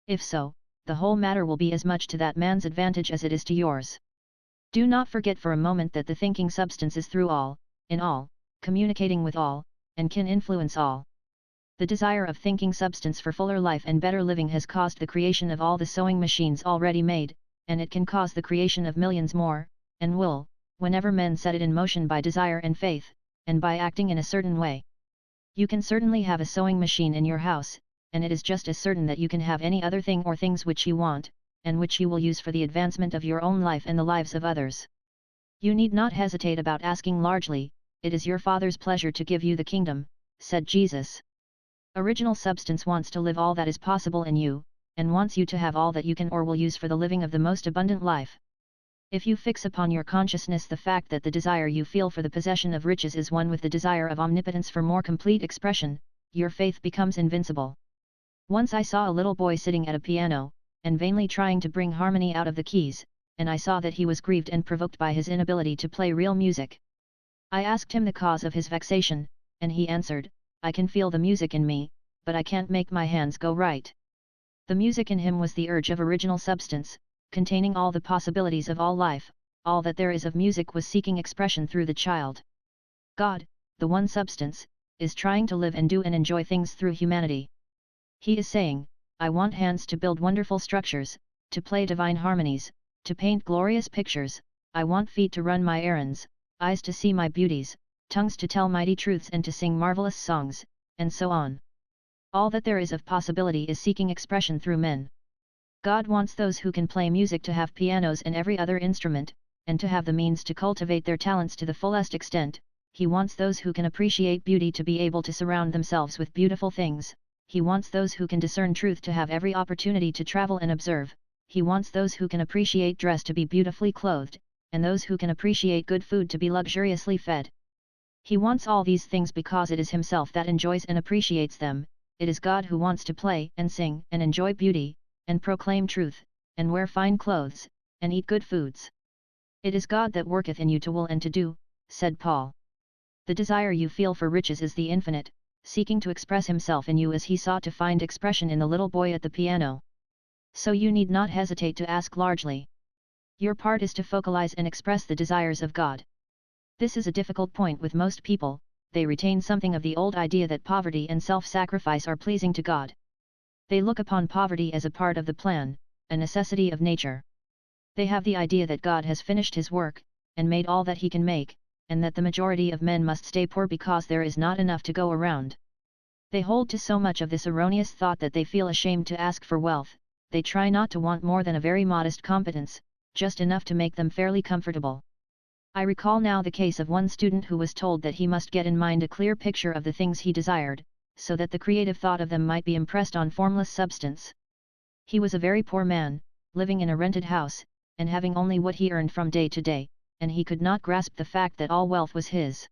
If so, the whole matter will be as much to that man's advantage as it is to yours. Do not forget for a moment that the thinking substance is through all, in all, communicating with all, and can influence all. The desire of thinking substance for fuller life and better living has caused the creation of all the sewing machines already made, and it can cause the creation of millions more, and will, whenever men set it in motion by desire and faith, and by acting in a certain way. You can certainly have a sewing machine in your house, and it is just as certain that you can have any other thing or things which you want, and which you will use for the advancement of your own life and the lives of others. You need not hesitate about asking largely, it is your Father's pleasure to give you the kingdom, said Jesus. Original substance wants to live all that is possible in you, and wants you to have all that you can or will use for the living of the most abundant life. If you fix upon your consciousness the fact that the desire you feel for the possession of riches is one with the desire of omnipotence for more complete expression, your faith becomes invincible. Once I saw a little boy sitting at a piano, and vainly trying to bring harmony out of the keys, and I saw that he was grieved and provoked by his inability to play real music. I asked him the cause of his vexation, and he answered, I can feel the music in me, but I can't make my hands go right. The music in him was the urge of original substance, containing all the possibilities of all life, all that there is of music was seeking expression through the child. God, the one substance, is trying to live and do and enjoy things through humanity. He is saying, I want hands to build wonderful structures, to play divine harmonies, to paint glorious pictures, I want feet to run my errands, eyes to see my beauties, tongues to tell mighty truths and to sing marvelous songs, and so on. All that there is of possibility is seeking expression through men. God wants those who can play music to have pianos and every other instrument, and to have the means to cultivate their talents to the fullest extent. He wants those who can appreciate beauty to be able to surround themselves with beautiful things. He wants those who can discern truth to have every opportunity to travel and observe, he wants those who can appreciate dress to be beautifully clothed, and those who can appreciate good food to be luxuriously fed. He wants all these things because it is himself that enjoys and appreciates them. It is God who wants to play and sing and enjoy beauty, and proclaim truth, and wear fine clothes, and eat good foods. It is God that worketh in you to will and to do, said Paul. The desire you feel for riches is the infinite, seeking to express himself in you as he sought to find expression in the little boy at the piano. So you need not hesitate to ask largely. Your part is to focalize and express the desires of God. This is a difficult point with most people. They retain something of the old idea that poverty and self-sacrifice are pleasing to God. They look upon poverty as a part of the plan, a necessity of nature. They have the idea that God has finished his work, and made all that he can make, and that the majority of men must stay poor because there is not enough to go around. They hold to so much of this erroneous thought that they feel ashamed to ask for wealth. They try not to want more than a very modest competence, just enough to make them fairly comfortable. I recall now the case of one student who was told that he must get in mind a clear picture of the things he desired, so that the creative thought of them might be impressed on formless substance. He was a very poor man, living in a rented house, and having only what he earned from day to day, and he could not grasp the fact that all wealth was his.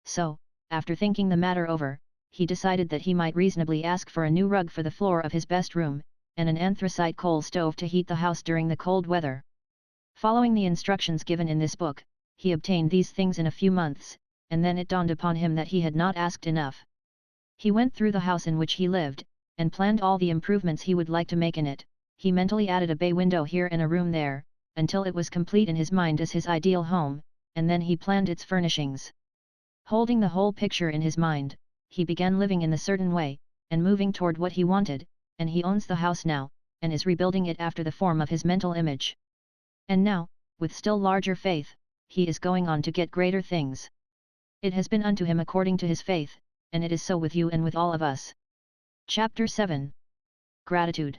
So, after thinking the matter over, he decided that he might reasonably ask for a new rug for the floor of his best room, and an anthracite coal stove to heat the house during the cold weather. Following the instructions given in this book, he obtained these things in a few months, and then it dawned upon him that he had not asked enough. He went through the house in which he lived, and planned all the improvements he would like to make in it. He mentally added a bay window here and a room there, until it was complete in his mind as his ideal home, and then he planned its furnishings. Holding the whole picture in his mind, he began living in a certain way, and moving toward what he wanted, and he owns the house now, and is rebuilding it after the form of his mental image. And now, with still larger faith, he is going on to get greater things. It has been unto him according to his faith, and it is so with you and with all of us. Chapter 7. Gratitude.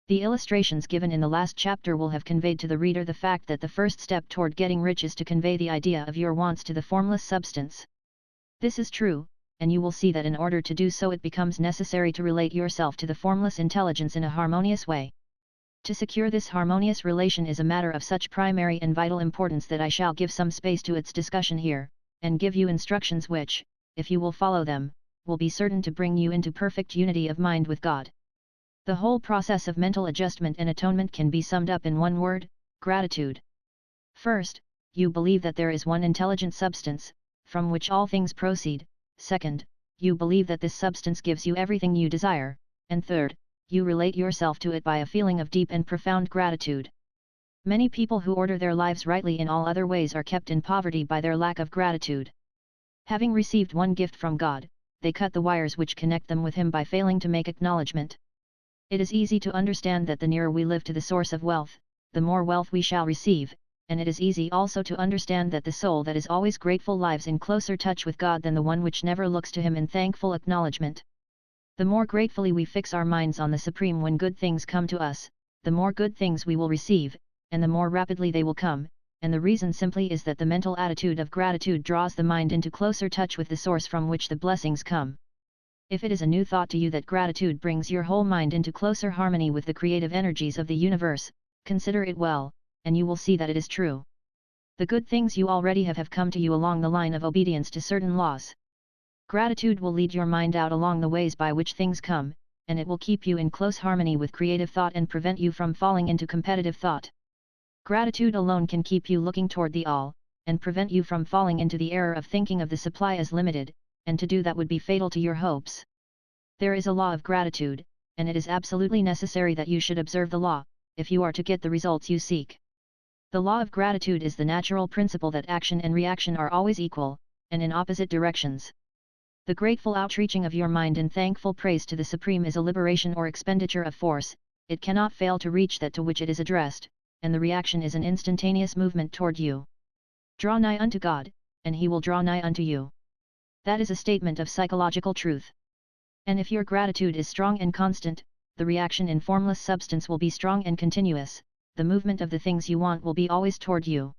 The illustrations given in the last chapter will have conveyed to the reader the fact that the first step toward getting rich is to convey the idea of your wants to the formless substance. This is true, and you will see that in order to do so it becomes necessary to relate yourself to the formless intelligence in a harmonious way. To secure this harmonious relation is a matter of such primary and vital importance that I shall give some space to its discussion here, and give you instructions which, if you will follow them, will be certain to bring you into perfect unity of mind with God. The whole process of mental adjustment and atonement can be summed up in one word: gratitude. First, you believe that there is one intelligent substance, from which all things proceed. Second, you believe that this substance gives you everything you desire, and third, you relate yourself to it by a feeling of deep and profound gratitude. Many people who order their lives rightly in all other ways are kept in poverty by their lack of gratitude. Having received one gift from God, they cut the wires which connect them with Him by failing to make acknowledgement. It is easy to understand that the nearer we live to the source of wealth, the more wealth we shall receive, and it is easy also to understand that the soul that is always grateful lives in closer touch with God than the one which never looks to Him in thankful acknowledgement. The more gratefully we fix our minds on the Supreme when good things come to us, the more good things we will receive, and the more rapidly they will come, and the reason simply is that the mental attitude of gratitude draws the mind into closer touch with the source from which the blessings come. If it is a new thought to you that gratitude brings your whole mind into closer harmony with the creative energies of the universe, consider it well, and you will see that it is true. The good things you already have come to you along the line of obedience to certain laws. Gratitude will lead your mind out along the ways by which things come, and it will keep you in close harmony with creative thought and prevent you from falling into competitive thought. Gratitude alone can keep you looking toward the all, and prevent you from falling into the error of thinking of the supply as limited, and to do that would be fatal to your hopes. There is a law of gratitude, and it is absolutely necessary that you should observe the law, if you are to get the results you seek. The law of gratitude is the natural principle that action and reaction are always equal, and in opposite directions. The grateful outreaching of your mind in thankful praise to the Supreme is a liberation or expenditure of force. It cannot fail to reach that to which it is addressed, and the reaction is an instantaneous movement toward you. Draw nigh unto God, and He will draw nigh unto you. That is a statement of psychological truth. And if your gratitude is strong and constant, the reaction in formless substance will be strong and continuous, the movement of the things you want will be always toward you.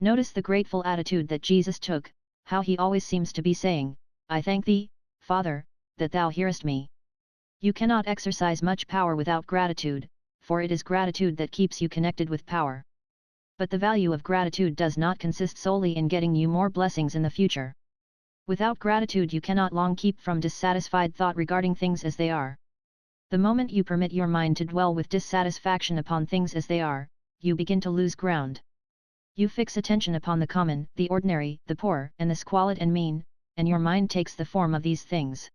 Notice the grateful attitude that Jesus took, how He always seems to be saying, "I thank Thee, Father, that Thou hearest me." You cannot exercise much power without gratitude, for it is gratitude that keeps you connected with power. But the value of gratitude does not consist solely in getting you more blessings in the future. Without gratitude you cannot long keep from dissatisfied thought regarding things as they are. The moment you permit your mind to dwell with dissatisfaction upon things as they are, you begin to lose ground. You fix attention upon the common, the ordinary, the poor, and the squalid and mean, and your mind takes the form of these things.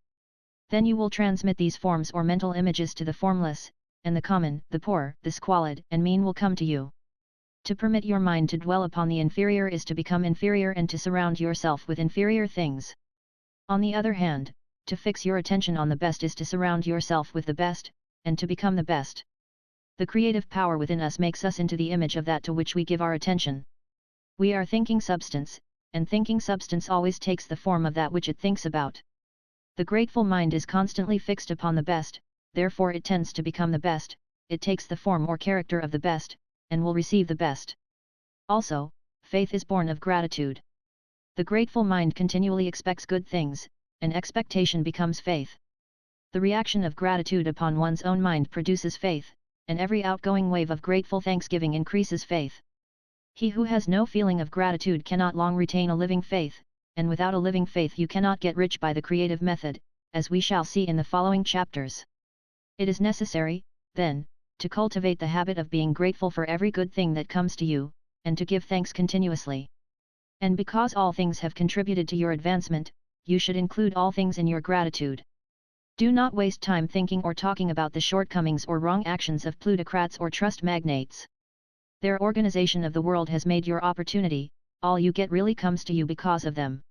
Then you will transmit these forms or mental images to the formless, and the common, the poor, the squalid, and mean will come to you. To permit your mind to dwell upon the inferior is to become inferior and to surround yourself with inferior things. On the other hand, to fix your attention on the best is to surround yourself with the best, and to become the best. The creative power within us makes us into the image of that to which we give our attention. We are thinking substance, and thinking substance always takes the form of that which it thinks about. The grateful mind is constantly fixed upon the best, therefore it tends to become the best, it takes the form or character of the best, and will receive the best. Also, faith is born of gratitude. The grateful mind continually expects good things, and expectation becomes faith. The reaction of gratitude upon one's own mind produces faith, and every outgoing wave of grateful thanksgiving increases faith. He who has no feeling of gratitude cannot long retain a living faith, and without a living faith you cannot get rich by the creative method, as we shall see in the following chapters. It is necessary, then, to cultivate the habit of being grateful for every good thing that comes to you, and to give thanks continuously. And because all things have contributed to your advancement, you should include all things in your gratitude. Do not waste time thinking or talking about the shortcomings or wrong actions of plutocrats or trust magnates. Their organization of the world has made your opportunity, all you get really comes to you because of them.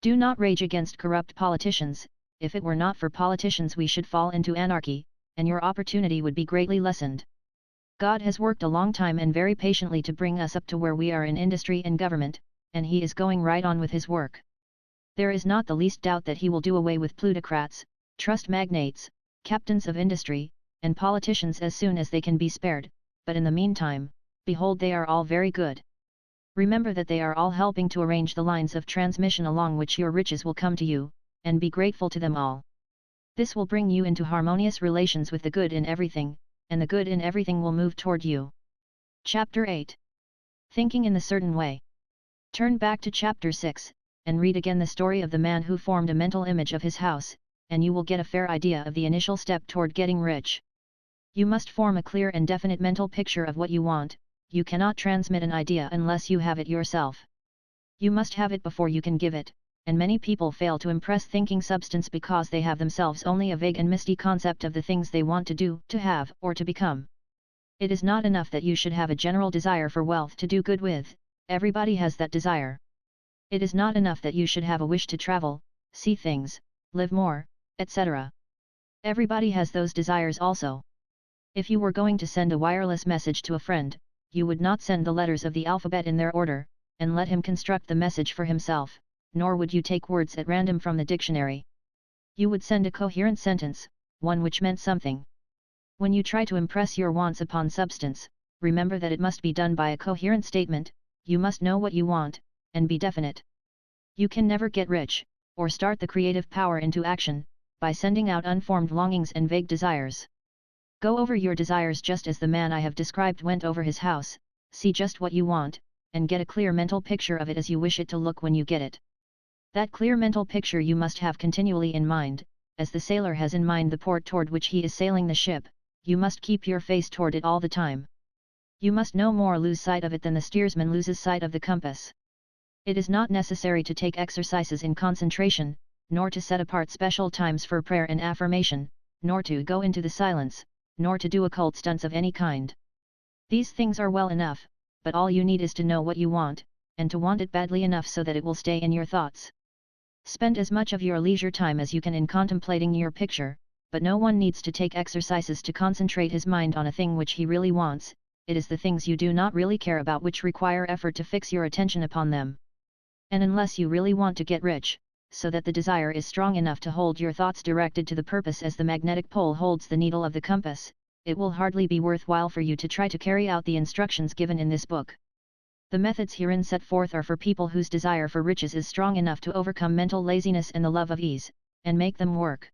Do not rage against corrupt politicians, if it were not for politicians we should fall into anarchy, and your opportunity would be greatly lessened. God has worked a long time and very patiently to bring us up to where we are in industry and government, and He is going right on with His work. There is not the least doubt that He will do away with plutocrats, trust magnates, captains of industry, and politicians as soon as they can be spared, but in the meantime, behold, they are all very good. Remember that they are all helping to arrange the lines of transmission along which your riches will come to you, and be grateful to them all. This will bring you into harmonious relations with the good in everything, and the good in everything will move toward you. Chapter 8. Thinking in the Certain Way. Turn back to Chapter 6, and read again the story of the man who formed a mental image of his house, and you will get a fair idea of the initial step toward getting rich. You must form a clear and definite mental picture of what you want. You cannot transmit an idea unless you have it yourself. You must have it before you can give it, and many people fail to impress thinking substance because they have themselves only a vague and misty concept of the things they want to do, to have, or to become. It is not enough that you should have a general desire for wealth to do good with, everybody has that desire. It is not enough that you should have a wish to travel, see things, live more, etc. Everybody has those desires also. If you were going to send a wireless message to a friend, you would not send the letters of the alphabet in their order, and let him construct the message for himself, nor would you take words at random from the dictionary. You would send a coherent sentence, one which meant something. When you try to impress your wants upon substance, remember that it must be done by a coherent statement. You must know what you want, and be definite. You can never get rich, or start the creative power into action, by sending out unformed longings and vague desires. Go over your desires just as the man I have described went over his house, see just what you want, and get a clear mental picture of it as you wish it to look when you get it. That clear mental picture you must have continually in mind, as the sailor has in mind the port toward which he is sailing the ship. You must keep your face toward it all the time. You must no more lose sight of it than the steersman loses sight of the compass. It is not necessary to take exercises in concentration, nor to set apart special times for prayer and affirmation, nor to go into the silence, nor to do occult stunts of any kind. These things are well enough, but all you need is to know what you want, and to want it badly enough so that it will stay in your thoughts. Spend as much of your leisure time as you can in contemplating your picture, but no one needs to take exercises to concentrate his mind on a thing which he really wants. It is the things you do not really care about which require effort to fix your attention upon them. And unless you really want to get rich, so that the desire is strong enough to hold your thoughts directed to the purpose as the magnetic pole holds the needle of the compass, it will hardly be worthwhile for you to try to carry out the instructions given in this book. The methods herein set forth are for people whose desire for riches is strong enough to overcome mental laziness and the love of ease, and make them work.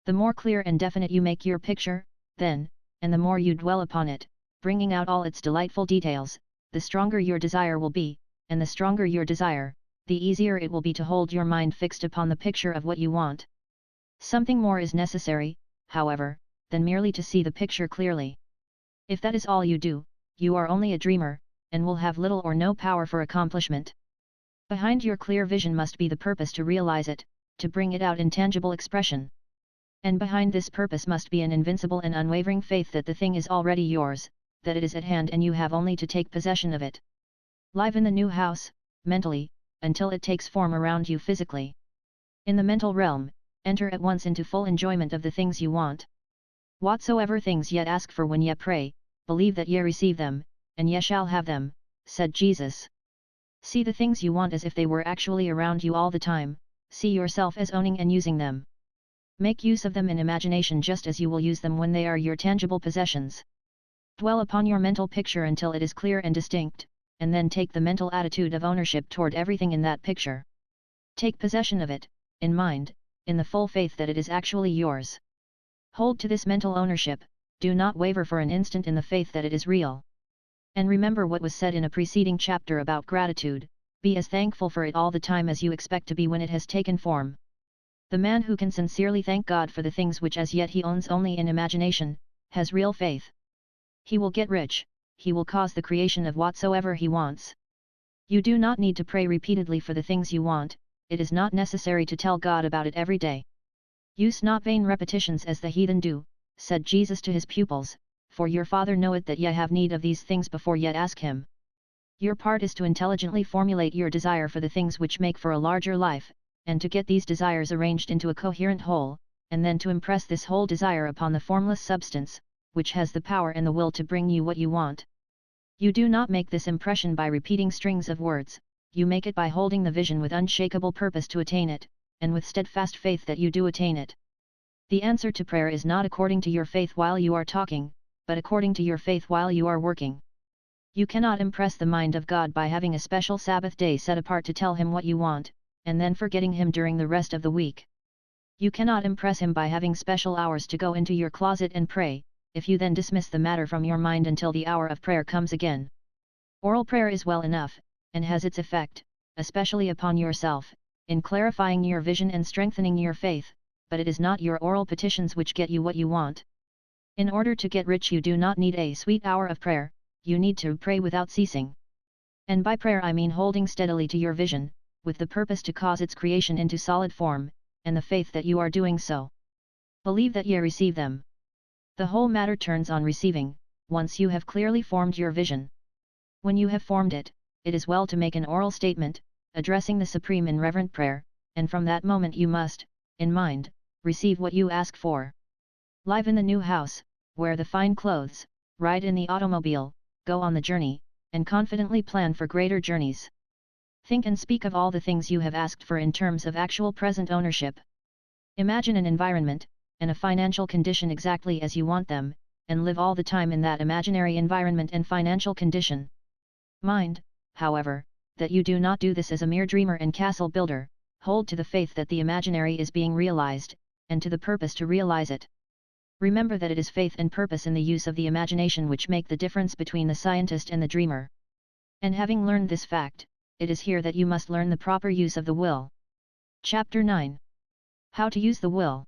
The more clear and definite you make your picture, then, and the more you dwell upon it, bringing out all its delightful details, the stronger your desire will be, and the stronger your desire, the easier it will be to hold your mind fixed upon the picture of what you want. Something more is necessary, however, than merely to see the picture clearly. If that is all you do, you are only a dreamer, and will have little or no power for accomplishment. Behind your clear vision must be the purpose to realize it, to bring it out in tangible expression. And behind this purpose must be an invincible and unwavering faith that the thing is already yours, that it is at hand and you have only to take possession of it. Live in the new house, mentally, until it takes form around you physically. In the mental realm, enter at once into full enjoyment of the things you want. Whatsoever things ye ask for when ye pray, believe that ye receive them, and ye shall have them, said Jesus. See the things you want as if they were actually around you all the time, see yourself as owning and using them. Make use of them in imagination just as you will use them when they are your tangible possessions. Dwell upon your mental picture until it is clear and distinct, and then take the mental attitude of ownership toward everything in that picture. Take possession of it, in mind, in the full faith that it is actually yours. Hold to this mental ownership, do not waver for an instant in the faith that it is real. And remember what was said in a preceding chapter about gratitude, be as thankful for it all the time as you expect to be when it has taken form. The man who can sincerely thank God for the things which as yet he owns only in imagination, has real faith. He will get rich, he will cause the creation of whatsoever he wants. You do not need to pray repeatedly for the things you want, it is not necessary to tell God about it every day. Use not vain repetitions as the heathen do, said Jesus to his pupils, for your Father knoweth that ye have need of these things before ye ask him. Your part is to intelligently formulate your desire for the things which make for a larger life, and to get these desires arranged into a coherent whole, and then to impress this whole desire upon the formless substance, which has the power and the will to bring you what you want. You do not make this impression by repeating strings of words, you make it by holding the vision with unshakable purpose to attain it, and with steadfast faith that you do attain it. The answer to prayer is not according to your faith while you are talking, but according to your faith while you are working. You cannot impress the mind of God by having a special Sabbath day set apart to tell him what you want, and then forgetting him during the rest of the week. You cannot impress him by having special hours to go into your closet and pray, if you then dismiss the matter from your mind until the hour of prayer comes again. Oral prayer is well enough, and has its effect, especially upon yourself, in clarifying your vision and strengthening your faith, but it is not your oral petitions which get you what you want. In order to get rich you do not need a sweet hour of prayer, you need to pray without ceasing. And by prayer I mean holding steadily to your vision, with the purpose to cause its creation into solid form, and the faith that you are doing so. Believe that ye receive them. The whole matter turns on receiving, once you have clearly formed your vision. When you have formed it, it is well to make an oral statement, addressing the Supreme in reverent prayer, and from that moment you must, in mind, receive what you ask for. Live in the new house, wear the fine clothes, ride in the automobile, go on the journey, and confidently plan for greater journeys. Think and speak of all the things you have asked for in terms of actual present ownership. Imagine an environment, and a financial condition exactly as you want them, and live all the time in that imaginary environment and financial condition. Mind, however, that you do not do this as a mere dreamer and castle builder, hold to the faith that the imaginary is being realized, and to the purpose to realize it. Remember that it is faith and purpose in the use of the imagination which make the difference between the scientist and the dreamer. And having learned this fact, it is here that you must learn the proper use of the will. Chapter 9. How to use the will.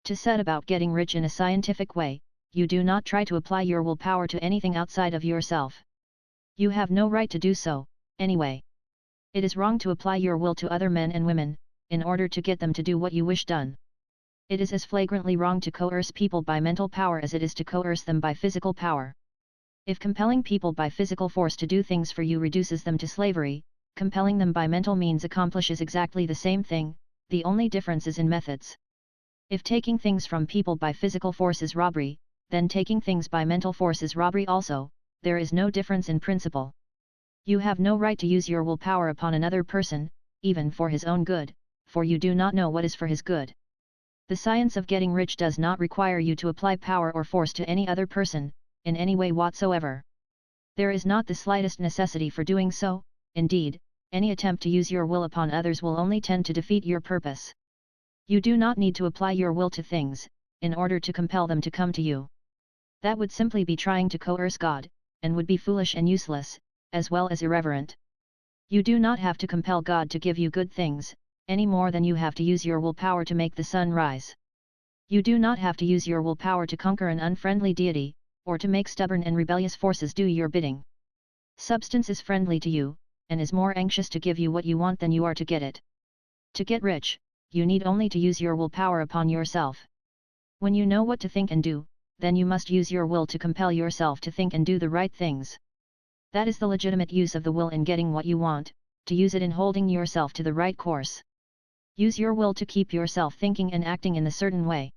To set about getting rich in a scientific way, you do not try to apply your willpower to anything outside of yourself. You have no right to do so, anyway. It is wrong to apply your will to other men and women, in order to get them to do what you wish done. It is as flagrantly wrong to coerce people by mental power as it is to coerce them by physical power. If compelling people by physical force to do things for you reduces them to slavery, compelling them by mental means accomplishes exactly the same thing, the only difference is in methods. If taking things from people by physical force is robbery, then taking things by mental force is robbery also, there is no difference in principle. You have no right to use your willpower upon another person, even for his own good, for you do not know what is for his good. The science of getting rich does not require you to apply power or force to any other person, in any way whatsoever. There is not the slightest necessity for doing so, indeed, any attempt to use your will upon others will only tend to defeat your purpose. You do not need to apply your will to things, in order to compel them to come to you. That would simply be trying to coerce God, and would be foolish and useless, as well as irreverent. You do not have to compel God to give you good things, any more than you have to use your willpower to make the sun rise. You do not have to use your willpower to conquer an unfriendly deity, or to make stubborn and rebellious forces do your bidding. Substance is friendly to you, and is more anxious to give you what you want than you are to get it. To get rich, you need only to use your willpower upon yourself. When you know what to think and do, then you must use your will to compel yourself to think and do the right things. That is the legitimate use of the will in getting what you want, to use it in holding yourself to the right course. Use your will to keep yourself thinking and acting in a certain way.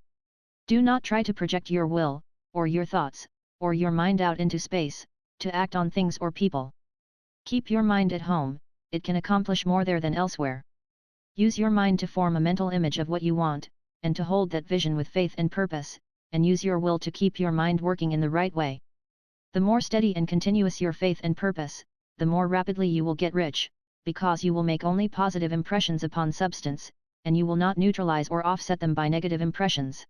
Do not try to project your will, or your thoughts, or your mind out into space, to act on things or people. Keep your mind at home, it can accomplish more there than elsewhere. Use your mind to form a mental image of what you want, and to hold that vision with faith and purpose, and use your will to keep your mind working in the right way. The more steady and continuous your faith and purpose, the more rapidly you will get rich, because you will make only positive impressions upon substance, and you will not neutralize or offset them by negative impressions.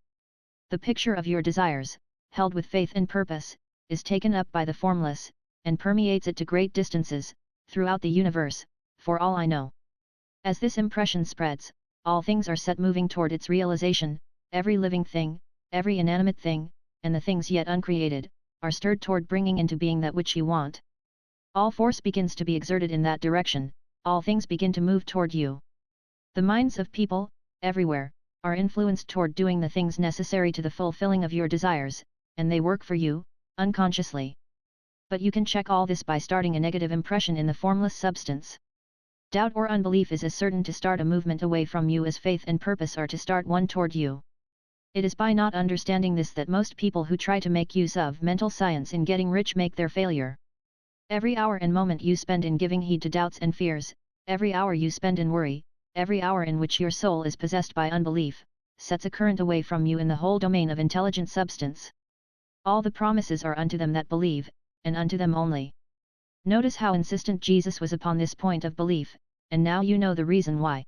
The picture of your desires, held with faith and purpose, is taken up by the formless, and permeates it to great distances, throughout the universe, for all I know. As this impression spreads, all things are set moving toward its realization, every living thing, every inanimate thing, and the things yet uncreated, are stirred toward bringing into being that which you want. All force begins to be exerted in that direction, all things begin to move toward you. The minds of people, everywhere, are influenced toward doing the things necessary to the fulfilling of your desires, and they work for you, unconsciously. But you can check all this by starting a negative impression in the formless substance. Doubt or unbelief is as certain to start a movement away from you as faith and purpose are to start one toward you. It is by not understanding this that most people who try to make use of mental science in getting rich make their failure. Every hour and moment you spend in giving heed to doubts and fears, every hour you spend in worry, every hour in which your soul is possessed by unbelief, sets a current away from you in the whole domain of intelligent substance. All the promises are unto them that believe, and unto them only. Notice how insistent Jesus was upon this point of belief, and now you know the reason why.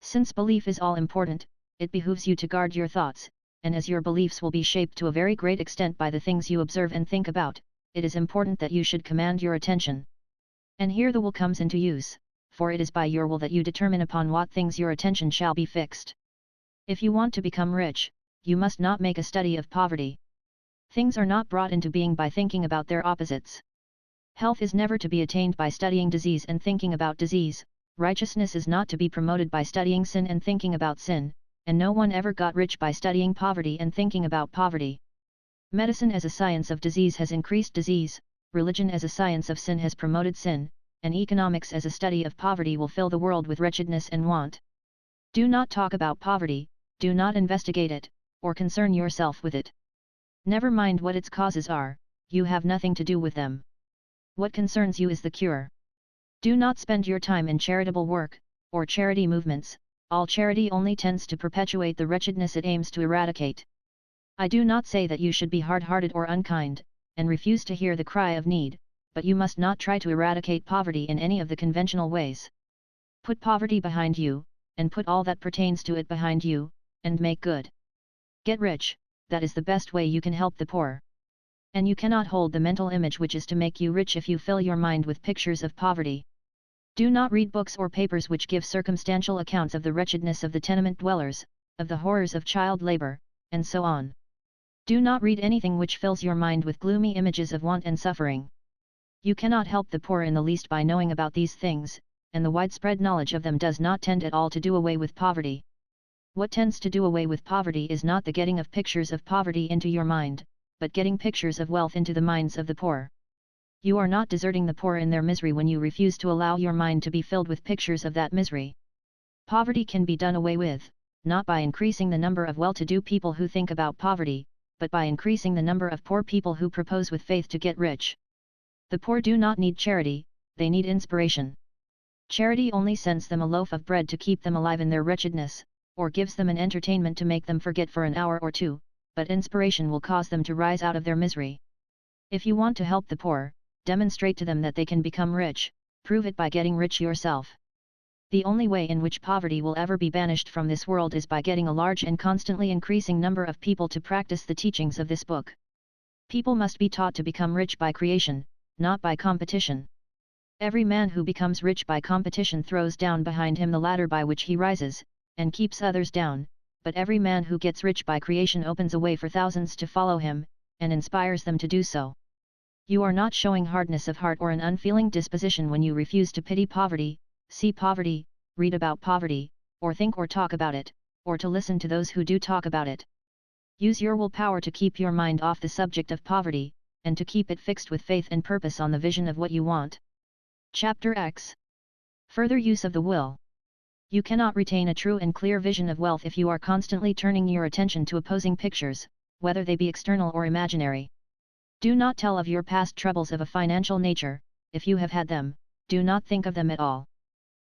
Since belief is all important, it behooves you to guard your thoughts, and as your beliefs will be shaped to a very great extent by the things you observe and think about, it is important that you should command your attention. And here the will comes into use, for it is by your will that you determine upon what things your attention shall be fixed. If you want to become rich, you must not make a study of poverty. Things are not brought into being by thinking about their opposites. Health is never to be attained by studying disease and thinking about disease, righteousness is not to be promoted by studying sin and thinking about sin, and no one ever got rich by studying poverty and thinking about poverty. Medicine as a science of disease has increased disease, religion as a science of sin has promoted sin, and economics as a study of poverty will fill the world with wretchedness and want. Do not talk about poverty, do not investigate it, or concern yourself with it. Never mind what its causes are, you have nothing to do with them. What concerns you is the cure. Do not spend your time in charitable work, or charity movements, all charity only tends to perpetuate the wretchedness it aims to eradicate. I do not say that you should be hard-hearted or unkind, and refuse to hear the cry of need, but you must not try to eradicate poverty in any of the conventional ways. Put poverty behind you, and put all that pertains to it behind you, and make good. Get rich, that is the best way you can help the poor. And you cannot hold the mental image which is to make you rich if you fill your mind with pictures of poverty. Do not read books or papers which give circumstantial accounts of the wretchedness of the tenement dwellers, of the horrors of child labor, and so on. Do not read anything which fills your mind with gloomy images of want and suffering. You cannot help the poor in the least by knowing about these things, and the widespread knowledge of them does not tend at all to do away with poverty. What tends to do away with poverty is not the getting of pictures of poverty into your mind, but getting pictures of wealth into the minds of the poor. You are not deserting the poor in their misery when you refuse to allow your mind to be filled with pictures of that misery. Poverty can be done away with, not by increasing the number of well-to-do people who think about poverty, but by increasing the number of poor people who propose with faith to get rich. The poor do not need charity, they need inspiration. Charity only sends them a loaf of bread to keep them alive in their wretchedness, or gives them an entertainment to make them forget for an hour or two, but inspiration will cause them to rise out of their misery. If you want to help the poor, demonstrate to them that they can become rich, prove it by getting rich yourself. The only way in which poverty will ever be banished from this world is by getting a large and constantly increasing number of people to practice the teachings of this book. People must be taught to become rich by creation, not by competition. Every man who becomes rich by competition throws down behind him the ladder by which he rises, and keeps others down, but every man who gets rich by creation opens a way for thousands to follow him, and inspires them to do so. You are not showing hardness of heart or an unfeeling disposition when you refuse to pity poverty, see poverty, read about poverty, or think or talk about it, or to listen to those who do talk about it. Use your willpower to keep your mind off the subject of poverty, and to keep it fixed with faith and purpose on the vision of what you want. Chapter X. Further use of the will. You cannot retain a true and clear vision of wealth if you are constantly turning your attention to opposing pictures, whether they be external or imaginary. Do not tell of your past troubles of a financial nature, if you have had them, do not think of them at all.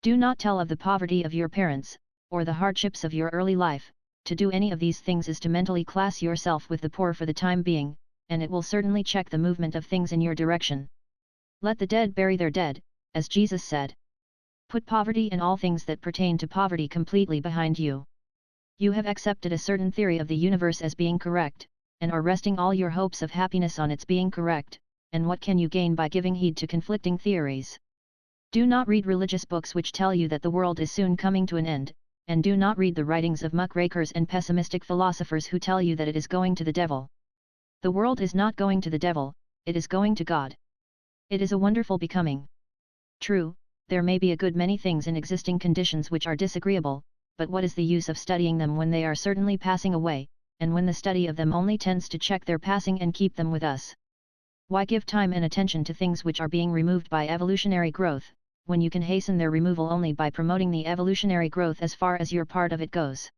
Do not tell of the poverty of your parents, or the hardships of your early life. To do any of these things is to mentally class yourself with the poor for the time being, and it will certainly check the movement of things in your direction. Let the dead bury their dead, as Jesus said. Put poverty and all things that pertain to poverty completely behind you. You have accepted a certain theory of the universe as being correct, and are resting all your hopes of happiness on its being correct, and what can you gain by giving heed to conflicting theories? Do not read religious books which tell you that the world is soon coming to an end, and do not read the writings of muckrakers and pessimistic philosophers who tell you that it is going to the devil. The world is not going to the devil, it is going to God. It is a wonderful becoming. True, there may be a good many things in existing conditions which are disagreeable, but what is the use of studying them when they are certainly passing away, and when the study of them only tends to check their passing and keep them with us? Why give time and attention to things which are being removed by evolutionary growth, when you can hasten their removal only by promoting the evolutionary growth as far as your part of it goes?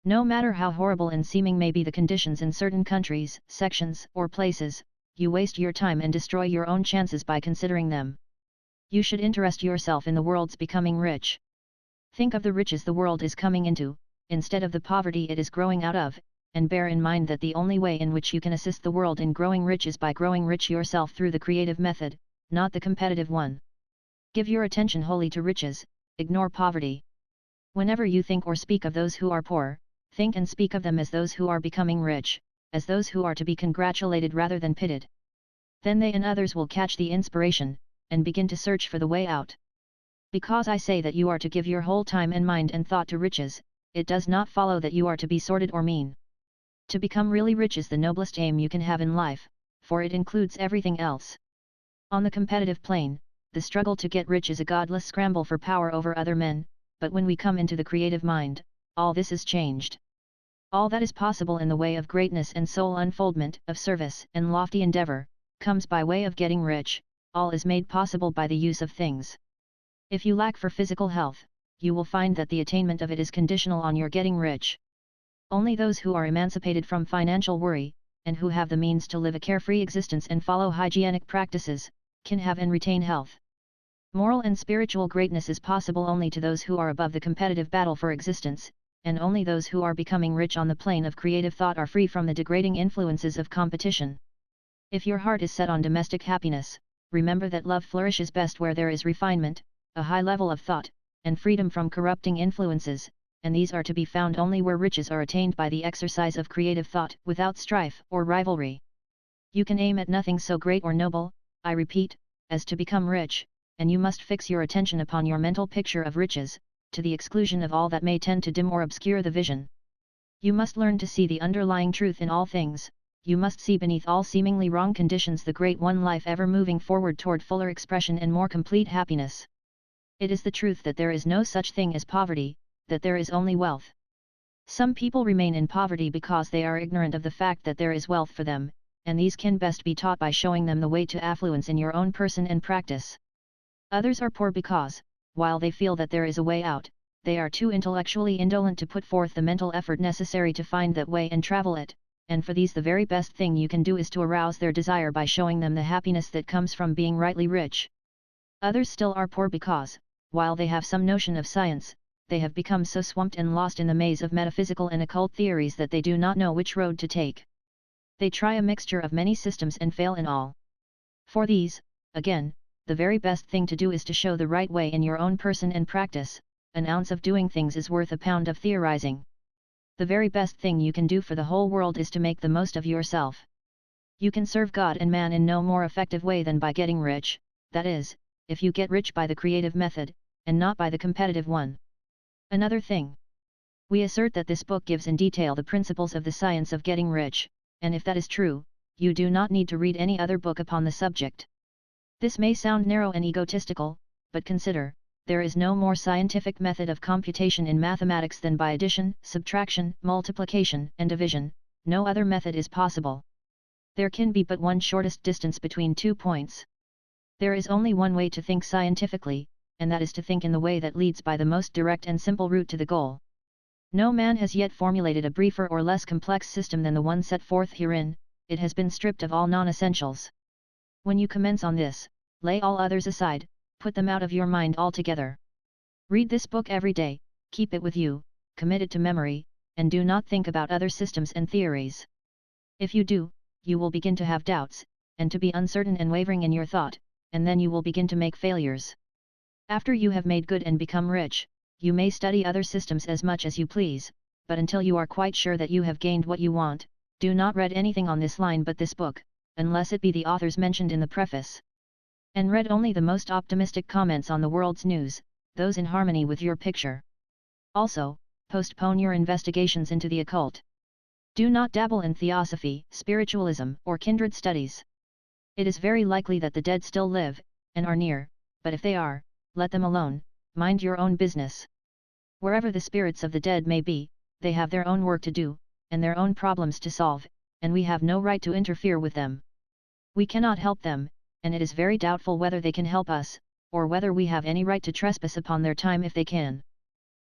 No matter how horrible and seeming may be the conditions in certain countries, sections, or places, you waste your time and destroy your own chances by considering them. You should interest yourself in the world's becoming rich. Think of the riches the world is coming into, instead of the poverty it is growing out of, and bear in mind that the only way in which you can assist the world in growing rich is by growing rich yourself through the creative method, not the competitive one. Give your attention wholly to riches, ignore poverty. Whenever you think or speak of those who are poor, think and speak of them as those who are becoming rich, as those who are to be congratulated rather than pitied. Then they and others will catch the inspiration, and begin to search for the way out. Because I say that you are to give your whole time and mind and thought to riches, it does not follow that you are to be sordid or mean. To become really rich is the noblest aim you can have in life, for it includes everything else. On the competitive plane, the struggle to get rich is a godless scramble for power over other men, but when we come into the creative mind, all this is changed. All that is possible in the way of greatness and soul unfoldment, of service and lofty endeavor, comes by way of getting rich. All is made possible by the use of things. If you lack for physical health, you will find that the attainment of it is conditional on your getting rich. Only those who are emancipated from financial worry, and who have the means to live a carefree existence and follow hygienic practices, can have and retain health. Moral and spiritual greatness is possible only to those who are above the competitive battle for existence, and only those who are becoming rich on the plane of creative thought are free from the degrading influences of competition. If your heart is set on domestic happiness, remember that love flourishes best where there is refinement, a high level of thought, and freedom from corrupting influences, and these are to be found only where riches are attained by the exercise of creative thought, without strife or rivalry. You can aim at nothing so great or noble, I repeat, as to become rich, and you must fix your attention upon your mental picture of riches, to the exclusion of all that may tend to dim or obscure the vision. You must learn to see the underlying truth in all things. You must see beneath all seemingly wrong conditions the great one life ever moving forward toward fuller expression and more complete happiness. It is the truth that there is no such thing as poverty, that there is only wealth. Some people remain in poverty because they are ignorant of the fact that there is wealth for them, and these can best be taught by showing them the way to affluence in your own person and practice. Others are poor because, while they feel that there is a way out, they are too intellectually indolent to put forth the mental effort necessary to find that way and travel it, and for these the very best thing you can do is to arouse their desire by showing them the happiness that comes from being rightly rich. Others still are poor because, while they have some notion of science, they have become so swamped and lost in the maze of metaphysical and occult theories that they do not know which road to take. They try a mixture of many systems and fail in all. For these, again, the very best thing to do is to show the right way in your own person and practice. An ounce of doing things is worth a pound of theorizing. The very best thing you can do for the whole world is to make the most of yourself. You can serve God and man in no more effective way than by getting rich, that is, if you get rich by the creative method, and not by the competitive one. Another thing. We assert that this book gives in detail the principles of the science of getting rich, and if that is true, you do not need to read any other book upon the subject. This may sound narrow and egotistical, but consider, there is no more scientific method of computation in mathematics than by addition, subtraction, multiplication, and division. No other method is possible. There can be but one shortest distance between 2 points. There is only one way to think scientifically, and that is to think in the way that leads by the most direct and simple route to the goal. No man has yet formulated a briefer or less complex system than the one set forth herein. It has been stripped of all non-essentials. When you commence on this, lay all others aside, put them out of your mind altogether. Read this book every day, keep it with you, commit it to memory, and do not think about other systems and theories. If you do, you will begin to have doubts, and to be uncertain and wavering in your thought, and then you will begin to make failures. After you have made good and become rich, you may study other systems as much as you please, but until you are quite sure that you have gained what you want, do not read anything on this line but this book, unless it be the authors mentioned in the preface. And read only the most optimistic comments on the world's news, those in harmony with your picture. Also, postpone your investigations into the occult. Do not dabble in theosophy, spiritualism, or kindred studies. It is very likely that the dead still live, and are near, but if they are, let them alone, mind your own business. Wherever the spirits of the dead may be, they have their own work to do, and their own problems to solve, and we have no right to interfere with them. We cannot help them, and it is very doubtful whether they can help us, or whether we have any right to trespass upon their time if they can.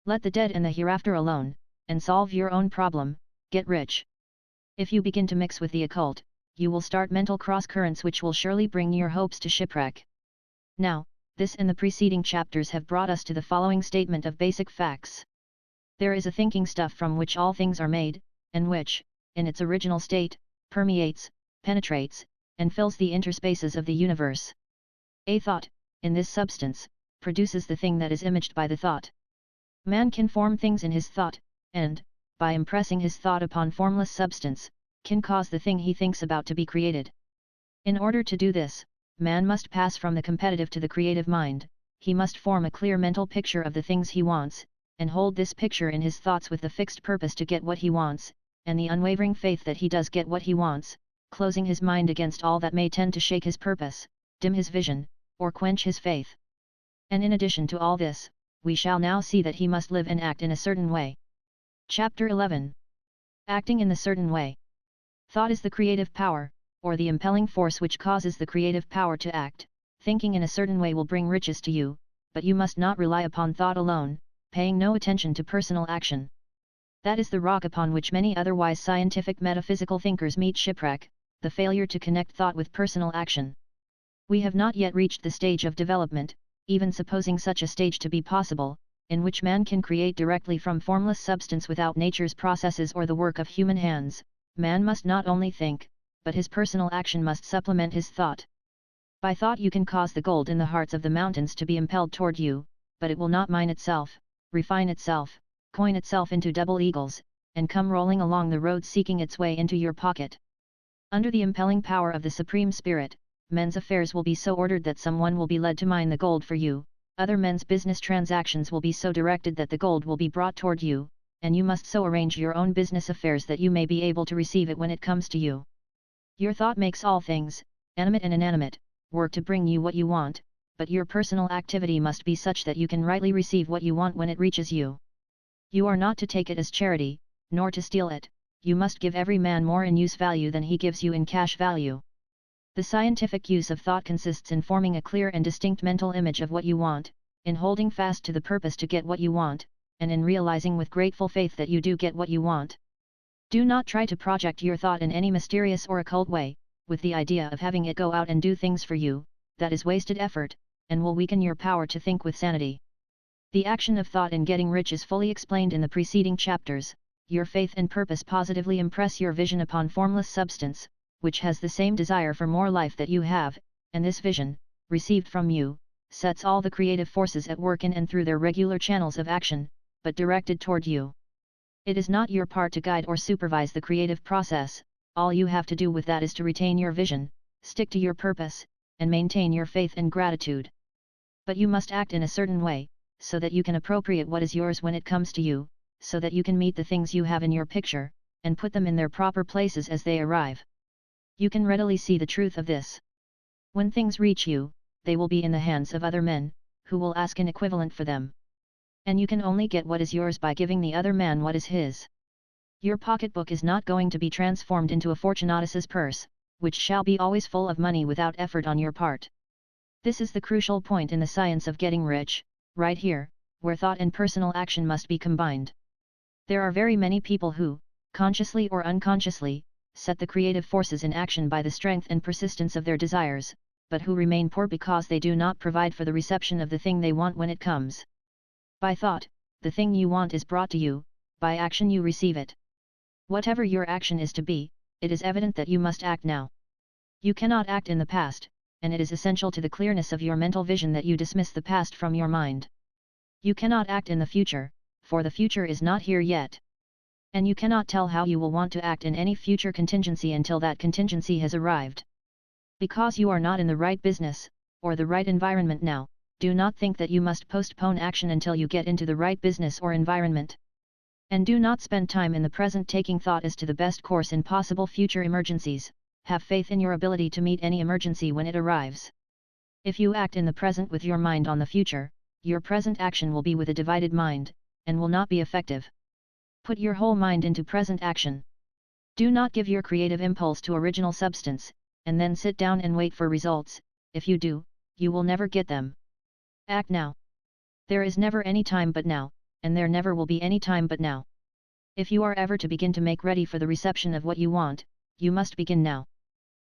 Let the dead and the hereafter alone, and solve your own problem, get rich. If you begin to mix with the occult, you will start mental cross-currents which will surely bring your hopes to shipwreck. Now, this and the preceding chapters have brought us to the following statement of basic facts. There is a thinking stuff from which all things are made, and which, in its original state, permeates, penetrates, and fills the interspaces of the universe. A thought, in this substance, produces the thing that is imaged by the thought. Man can form things in his thought, and, by impressing his thought upon formless substance, can cause the thing he thinks about to be created. In order to do this, man must pass from the competitive to the creative mind. He must form a clear mental picture of the things he wants, and hold this picture in his thoughts with the fixed purpose to get what he wants, and the unwavering faith that he does get what he wants, closing his mind against all that may tend to shake his purpose, dim his vision, or quench his faith. And in addition to all this, we shall now see that he must live and act in a certain way. Chapter 11. Acting in the certain way. Thought is the creative power, or the impelling force which causes the creative power to act. Thinking in a certain way will bring riches to you, but you must not rely upon thought alone, paying no attention to personal action. That is the rock upon which many otherwise scientific metaphysical thinkers meet shipwreck, the failure to connect thought with personal action. We have not yet reached the stage of development, even supposing such a stage to be possible, in which man can create directly from formless substance without nature's processes or the work of human hands. Man must not only think, but his personal action must supplement his thought. By thought you can cause the gold in the hearts of the mountains to be impelled toward you, but it will not mine itself, refine itself, coin itself into double eagles, and come rolling along the road seeking its way into your pocket. Under the impelling power of the Supreme Spirit, men's affairs will be so ordered that someone will be led to mine the gold for you, other men's business transactions will be so directed that the gold will be brought toward you, and you must so arrange your own business affairs that you may be able to receive it when it comes to you. Your thought makes all things, animate and inanimate, work to bring you what you want, but your personal activity must be such that you can rightly receive what you want when it reaches you. You are not to take it as charity, nor to steal it. You must give every man more in use value than he gives you in cash value. The scientific use of thought consists in forming a clear and distinct mental image of what you want, in holding fast to the purpose to get what you want, and in realizing with grateful faith that you do get what you want. Do not try to project your thought in any mysterious or occult way, with the idea of having it go out and do things for you. That is wasted effort, and will weaken your power to think with sanity. The action of thought in getting rich is fully explained in the preceding chapters. Your faith and purpose positively impress your vision upon formless substance, which has the same desire for more life that you have, and this vision, received from you, sets all the creative forces at work in and through their regular channels of action, but directed toward you. It is not your part to guide or supervise the creative process, all you have to do with that is to retain your vision, stick to your purpose, and maintain your faith and gratitude. But you must act in a certain way, so that you can appropriate what is yours when it comes to you, so that you can meet the things you have in your picture, and put them in their proper places as they arrive. You can readily see the truth of this. When things reach you, they will be in the hands of other men, who will ask an equivalent for them. And you can only get what is yours by giving the other man what is his. Your pocketbook is not going to be transformed into a Fortunatus's purse, which shall be always full of money without effort on your part. This is the crucial point in the science of getting rich, right here, where thought and personal action must be combined. There are very many people who, consciously or unconsciously, set the creative forces in action by the strength and persistence of their desires, but who remain poor because they do not provide for the reception of the thing they want when it comes. By thought, the thing you want is brought to you, by action you receive it. Whatever your action is to be, it is evident that you must act now. You cannot act in the past, and it is essential to the clearness of your mental vision that you dismiss the past from your mind. You cannot act in the future, for the future is not here yet. And you cannot tell how you will want to act in any future contingency until that contingency has arrived. Because you are not in the right business, or the right environment now, do not think that you must postpone action until you get into the right business or environment. And do not spend time in the present taking thought as to the best course in possible future emergencies. Have faith in your ability to meet any emergency when it arrives. If you act in the present with your mind on the future, your present action will be with a divided mind, and will not be effective. Put your whole mind into present action. Do not give your creative impulse to original substance, and then sit down and wait for results. If you do, you will never get them. Act now. There is never any time but now, and there never will be any time but now. If you are ever to begin to make ready for the reception of what you want, you must begin now.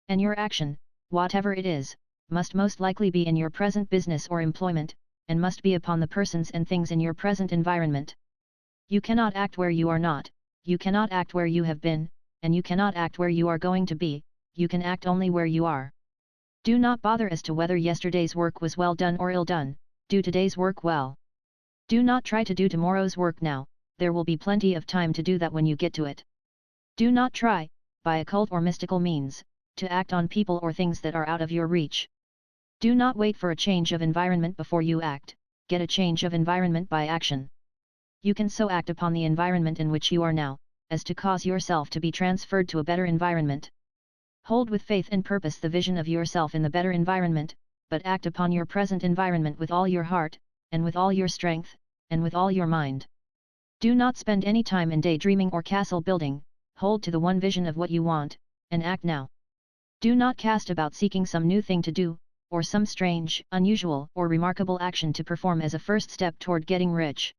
And your action, whatever it is, must most likely be in your present business or employment, and must be upon the persons and things in your present environment. You cannot act where you are not, you cannot act where you have been, and you cannot act where you are going to be, you can act only where you are. Do not bother as to whether yesterday's work was well done or ill done, do today's work well. Do not try to do tomorrow's work now, there will be plenty of time to do that when you get to it. Do not try, by occult or mystical means, to act on people or things that are out of your reach. Do not wait for a change of environment before you act, get a change of environment by action. You can so act upon the environment in which you are now, as to cause yourself to be transferred to a better environment. Hold with faith and purpose the vision of yourself in the better environment, but act upon your present environment with all your heart, and with all your strength, and with all your mind. Do not spend any time in daydreaming or castle building, hold to the one vision of what you want, and act now. Do not cast about seeking some new thing to do, or some strange, unusual, or remarkable action to perform as a first step toward getting rich.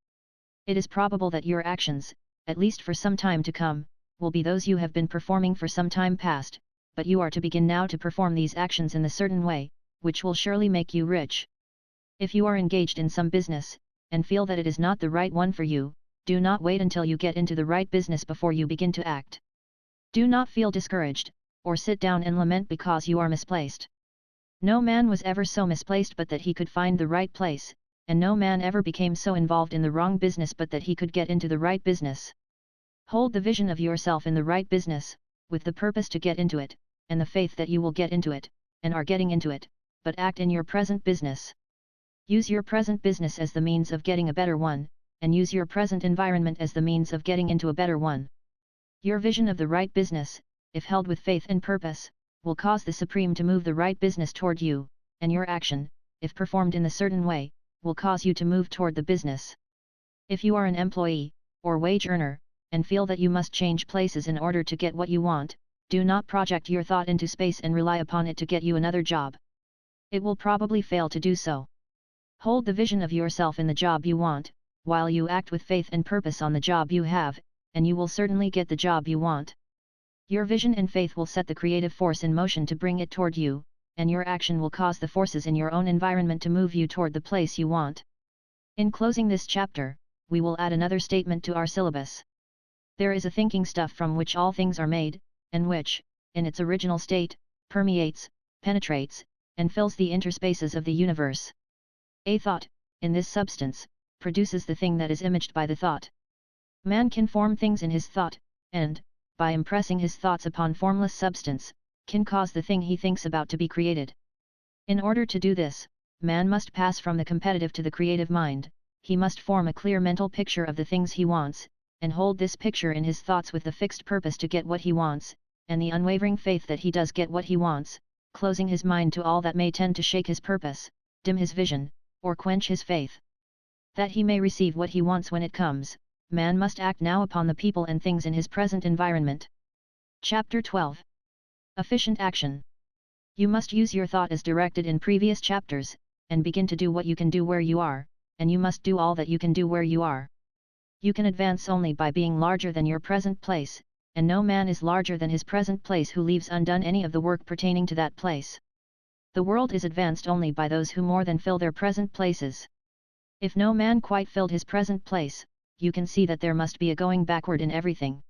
It is probable that your actions, at least for some time to come, will be those you have been performing for some time past, but you are to begin now to perform these actions in the certain way, which will surely make you rich. If you are engaged in some business, and feel that it is not the right one for you, do not wait until you get into the right business before you begin to act. Do not feel discouraged, or sit down and lament because you are misplaced. No man was ever so misplaced but that he could find the right place, and no man ever became so involved in the wrong business but that he could get into the right business. Hold the vision of yourself in the right business, with the purpose to get into it, and the faith that you will get into it, and are getting into it, but act in your present business. Use your present business as the means of getting a better one, and use your present environment as the means of getting into a better one. Your vision of the right business, if held with faith and purpose, will cause the Supreme to move the right business toward you, and your action, if performed in the certain way, will cause you to move toward the business. If you are an employee, or wage earner, and feel that you must change places in order to get what you want, do not project your thought into space and rely upon it to get you another job. It will probably fail to do so. Hold the vision of yourself in the job you want, while you act with faith and purpose on the job you have, and you will certainly get the job you want. Your vision and faith will set the creative force in motion to bring it toward you, and your action will cause the forces in your own environment to move you toward the place you want. In closing this chapter, we will add another statement to our syllabus. There is a thinking stuff from which all things are made, and which, in its original state, permeates, penetrates, and fills the interspaces of the universe. A thought, in this substance, produces the thing that is imaged by the thought. Man can form things in his thought, and, by impressing his thoughts upon formless substance, can cause the thing he thinks about to be created. In order to do this, man must pass from the competitive to the creative mind. He must form a clear mental picture of the things he wants, and hold this picture in his thoughts with the fixed purpose to get what he wants, and the unwavering faith that he does get what he wants, closing his mind to all that may tend to shake his purpose, dim his vision, or quench his faith. That he may receive what he wants when it comes, man must act now upon the people and things in his present environment. Chapter 12. Efficient Action. You must use your thought as directed in previous chapters, and begin to do what you can do where you are, and you must do all that you can do where you are. You can advance only by being larger than your present place, and no man is larger than his present place who leaves undone any of the work pertaining to that place. The world is advanced only by those who more than fill their present places. If no man quite filled his present place, you can see that there must be a going backward in everything.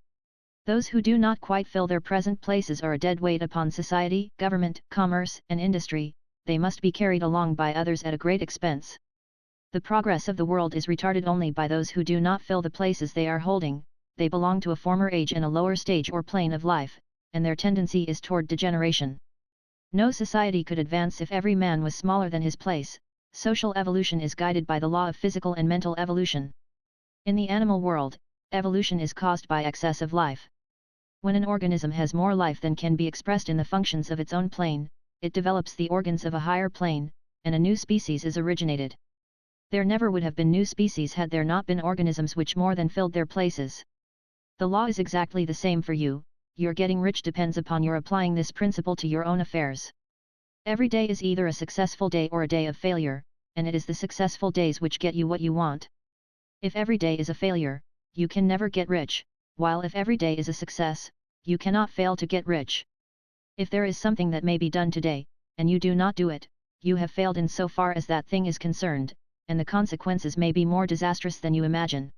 Those who do not quite fill their present places are a dead weight upon society, government, commerce, and industry. They must be carried along by others at a great expense. The progress of the world is retarded only by those who do not fill the places they are holding. They belong to a former age and a lower stage or plane of life, and their tendency is toward degeneration. No society could advance if every man was smaller than his place. Social evolution is guided by the law of physical and mental evolution. In the animal world, evolution is caused by excess of life. When an organism has more life than can be expressed in the functions of its own plane, it develops the organs of a higher plane, and a new species is originated. There never would have been new species had there not been organisms which more than filled their places. The law is exactly the same for you. Your getting rich depends upon your applying this principle to your own affairs. Every day is either a successful day or a day of failure, and it is the successful days which get you what you want. If every day is a failure, you can never get rich, while if every day is a success, you cannot fail to get rich. If there is something that may be done today, and you do not do it, you have failed in so far as that thing is concerned, and the consequences may be more disastrous than you imagine.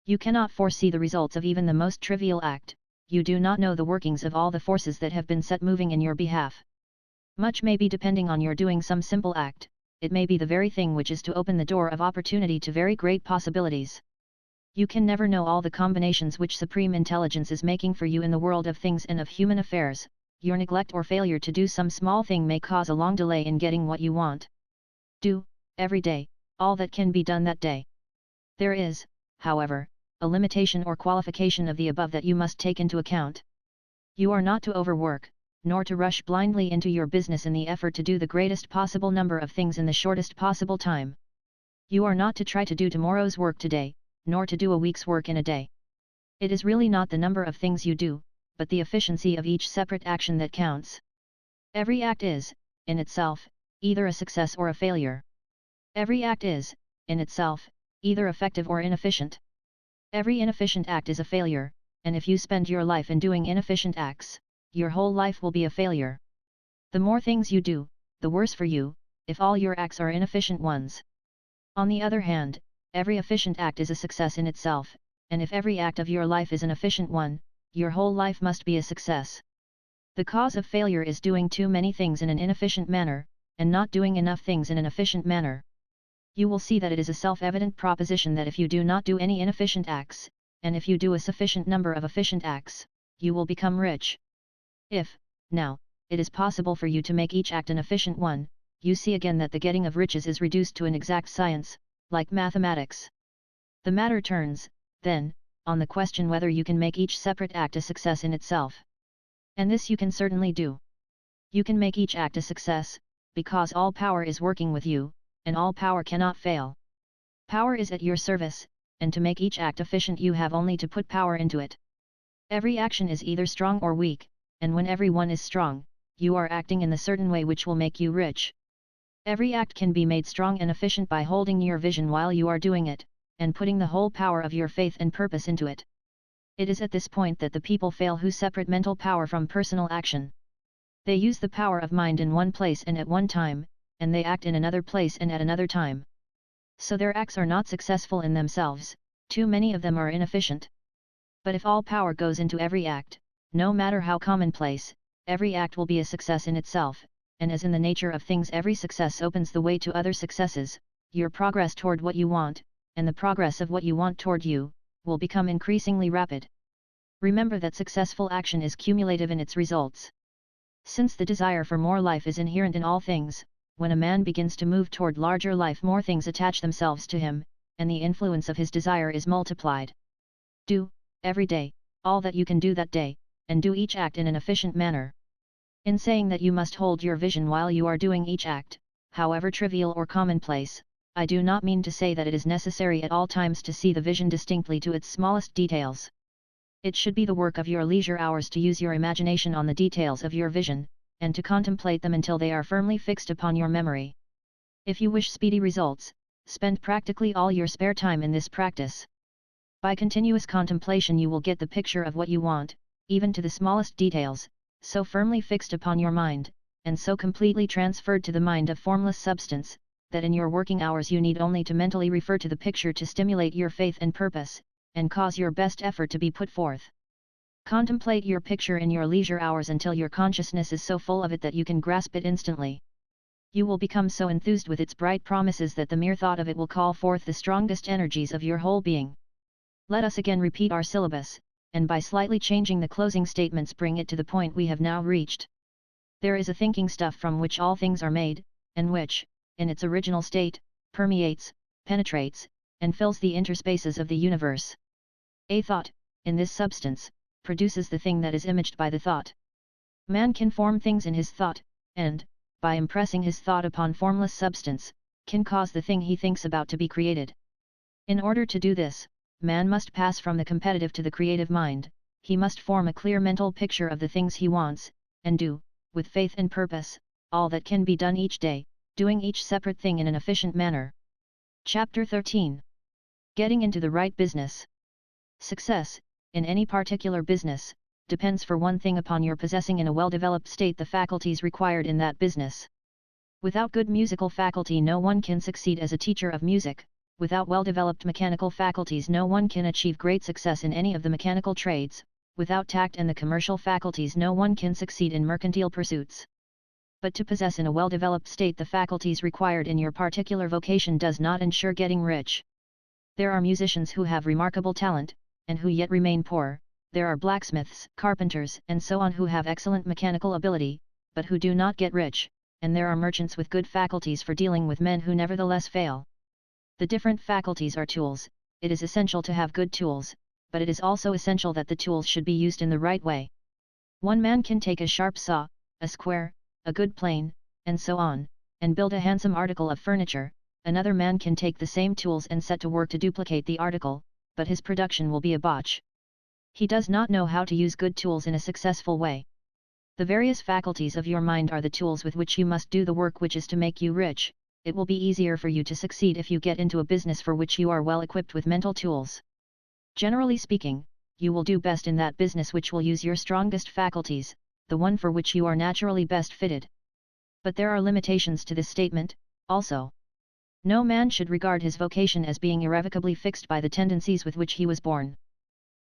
You cannot foresee the results of even the most trivial act. You do not know the workings of all the forces that have been set moving in your behalf. Much may be depending on your doing some simple act. It may be the very thing which is to open the door of opportunity to very great possibilities. You can never know all the combinations which Supreme Intelligence is making for you in the world of things and of human affairs. Your neglect or failure to do some small thing may cause a long delay in getting what you want. Do, every day, all that can be done that day. There is, however, a limitation or qualification of the above that you must take into account. You are not to overwork, nor to rush blindly into your business in the effort to do the greatest possible number of things in the shortest possible time. You are not to try to do tomorrow's work today, nor to do a week's work in a day. It is really not the number of things you do, but the efficiency of each separate action that counts. Every act is, in itself, either a success or a failure. Every act is, in itself, either effective or inefficient. Every inefficient act is a failure, and if you spend your life in doing inefficient acts, your whole life will be a failure. The more things you do, the worse for you, if all your acts are inefficient ones. On the other hand, every efficient act is a success in itself, and if every act of your life is an efficient one, your whole life must be a success. The cause of failure is doing too many things in an inefficient manner, and not doing enough things in an efficient manner. You will see that it is a self-evident proposition that if you do not do any inefficient acts, and if you do a sufficient number of efficient acts, you will become rich. If, now, it is possible for you to make each act an efficient one, you see again that the getting of riches is reduced to an exact science, like mathematics. The matter turns, then, on the question whether you can make each separate act a success in itself. And this you can certainly do. You can make each act a success, because all power is working with you, and all power cannot fail. Power is at your service, and to make each act efficient you have only to put power into it. Every action is either strong or weak, and when every one is strong, you are acting in the certain way which will make you rich. Every act can be made strong and efficient by holding your vision while you are doing it, and putting the whole power of your faith and purpose into it. It is at this point that the people fail who separate mental power from personal action. They use the power of mind in one place and at one time, and they act in another place and at another time. So their acts are not successful in themselves, too many of them are inefficient. But if all power goes into every act, no matter how commonplace, every act will be a success in itself, and as in the nature of things every success opens the way to other successes, your progress toward what you want, and the progress of what you want toward you, will become increasingly rapid. Remember that successful action is cumulative in its results. Since the desire for more life is inherent in all things, when a man begins to move toward larger life, more things attach themselves to him, and the influence of his desire is multiplied. Do, every day, all that you can do that day, and do each act in an efficient manner. In saying that you must hold your vision while you are doing each act, however trivial or commonplace, I do not mean to say that it is necessary at all times to see the vision distinctly to its smallest details. It should be the work of your leisure hours to use your imagination on the details of your vision, and to contemplate them until they are firmly fixed upon your memory. If you wish speedy results, spend practically all your spare time in this practice. By continuous contemplation you will get the picture of what you want, even to the smallest details, so firmly fixed upon your mind, and so completely transferred to the mind of formless substance, that in your working hours you need only to mentally refer to the picture to stimulate your faith and purpose, and cause your best effort to be put forth. Contemplate your picture in your leisure hours until your consciousness is so full of it that you can grasp it instantly. You will become so enthused with its bright promises that the mere thought of it will call forth the strongest energies of your whole being. Let us again repeat our syllabus, and by slightly changing the closing statements bring it to the point we have now reached. There is a thinking stuff from which all things are made, and which, in its original state, permeates, penetrates, and fills the interspaces of the universe. A thought, in this substance, produces the thing that is imaged by the thought. Man can form things in his thought, and, by impressing his thought upon formless substance, can cause the thing he thinks about to be created. In order to do this, man must pass from the competitive to the creative mind, he must form a clear mental picture of the things he wants, and do, with faith and purpose, all that can be done each day, doing each separate thing in an efficient manner. Chapter 13. Getting into the right business. Success, in any particular business, depends for one thing upon your possessing in a well-developed state the faculties required in that business. Without good musical faculty no one can succeed as a teacher of music, without well-developed mechanical faculties no one can achieve great success in any of the mechanical trades, without tact and the commercial faculties no one can succeed in mercantile pursuits. But to possess in a well-developed state the faculties required in your particular vocation does not ensure getting rich. There are musicians who have remarkable talent, and who yet remain poor, there are blacksmiths, carpenters, and so on who have excellent mechanical ability, but who do not get rich, and there are merchants with good faculties for dealing with men who nevertheless fail. The different faculties are tools, it is essential to have good tools, but it is also essential that the tools should be used in the right way. One man can take a sharp saw, a square, a good plane, and so on, and build a handsome article of furniture. Another man can take the same tools and set to work to duplicate the article, but his production will be a botch. He does not know how to use good tools in a successful way. The various faculties of your mind are the tools with which you must do the work which is to make you rich. It will be easier for you to succeed if you get into a business for which you are well equipped with mental tools. Generally speaking, you will do best in that business which will use your strongest faculties, the one for which you are naturally best fitted. But there are limitations to this statement, also. No man should regard his vocation as being irrevocably fixed by the tendencies with which he was born.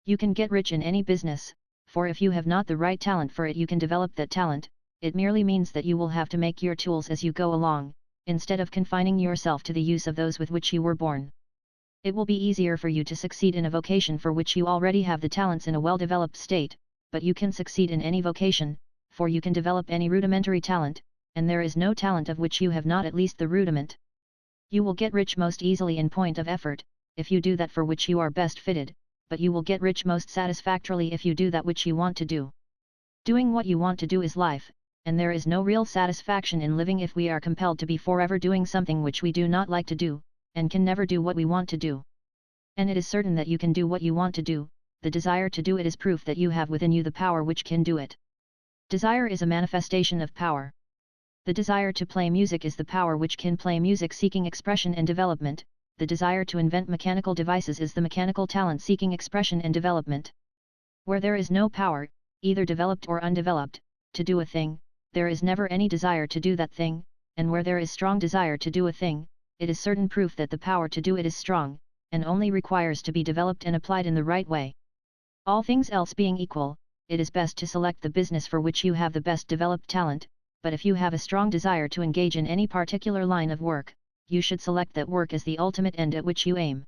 You can get rich in any business, for if you have not the right talent for it you can develop that talent, it merely means that you will have to make your tools as you go along, instead of confining yourself to the use of those with which you were born. It will be easier for you to succeed in a vocation for which you already have the talents in a well-developed state, but you can succeed in any vocation, for you can develop any rudimentary talent, and there is no talent of which you have not at least the rudiment. You will get rich most easily in point of effort, if you do that for which you are best fitted, but you will get rich most satisfactorily if you do that which you want to do. Doing what you want to do is life, and there is no real satisfaction in living if we are compelled to be forever doing something which we do not like to do, and can never do what we want to do. And it is certain that you can do what you want to do, the desire to do it is proof that you have within you the power which can do it. Desire is a manifestation of power. The desire to play music is the power which can play music seeking expression and development, the desire to invent mechanical devices is the mechanical talent seeking expression and development. Where there is no power, either developed or undeveloped, to do a thing, there is never any desire to do that thing, and where there is strong desire to do a thing, it is certain proof that the power to do it is strong, and only requires to be developed and applied in the right way. All things else being equal, it is best to select the business for which you have the best developed talent, but if you have a strong desire to engage in any particular line of work, you should select that work as the ultimate end at which you aim.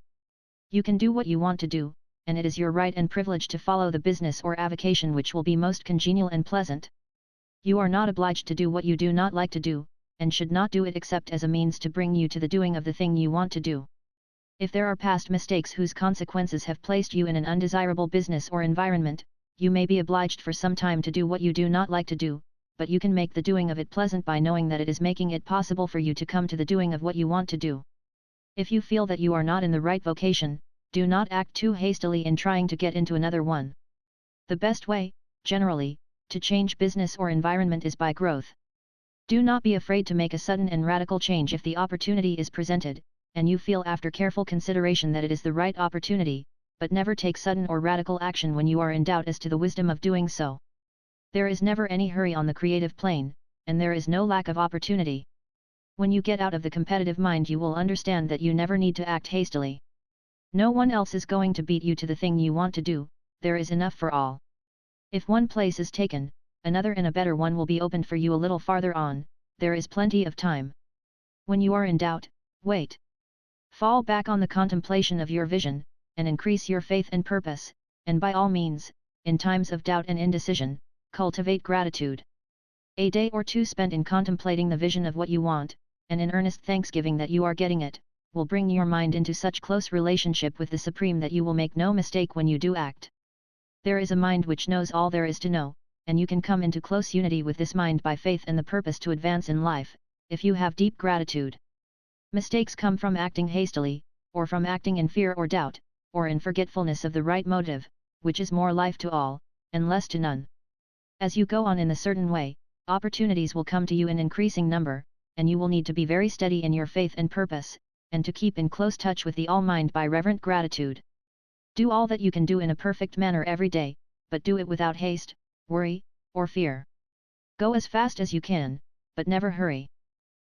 You can do what you want to do, and it is your right and privilege to follow the business or avocation which will be most congenial and pleasant. You are not obliged to do what you do not like to do, and should not do it except as a means to bring you to the doing of the thing you want to do. If there are past mistakes whose consequences have placed you in an undesirable business or environment, you may be obliged for some time to do what you do not like to do, but you can make the doing of it pleasant by knowing that it is making it possible for you to come to the doing of what you want to do. If you feel that you are not in the right vocation, do not act too hastily in trying to get into another one. The best way, generally, to change business or environment is by growth. Do not be afraid to make a sudden and radical change if the opportunity is presented, and you feel after careful consideration that it is the right opportunity, but never take sudden or radical action when you are in doubt as to the wisdom of doing so. There is never any hurry on the creative plane, and there is no lack of opportunity. When you get out of the competitive mind, you will understand that you never need to act hastily. No one else is going to beat you to the thing you want to do, there is enough for all. If one place is taken, another and a better one will be opened for you a little farther on, there is plenty of time. When you are in doubt, wait. Fall back on the contemplation of your vision, and increase your faith and purpose, and by all means, in times of doubt and indecision, cultivate gratitude. A day or two spent in contemplating the vision of what you want, and in earnest thanksgiving that you are getting it, will bring your mind into such close relationship with the Supreme that you will make no mistake when you do act. There is a mind which knows all there is to know, and you can come into close unity with this mind by faith and the purpose to advance in life, if you have deep gratitude. Mistakes come from acting hastily, or from acting in fear or doubt, or in forgetfulness of the right motive, which is more life to all, and less to none. As you go on in the certain way, opportunities will come to you in increasing number, and you will need to be very steady in your faith and purpose, and to keep in close touch with the All-Mind by reverent gratitude. Do all that you can do in a perfect manner every day, but do it without haste, worry, or fear. Go as fast as you can, but never hurry.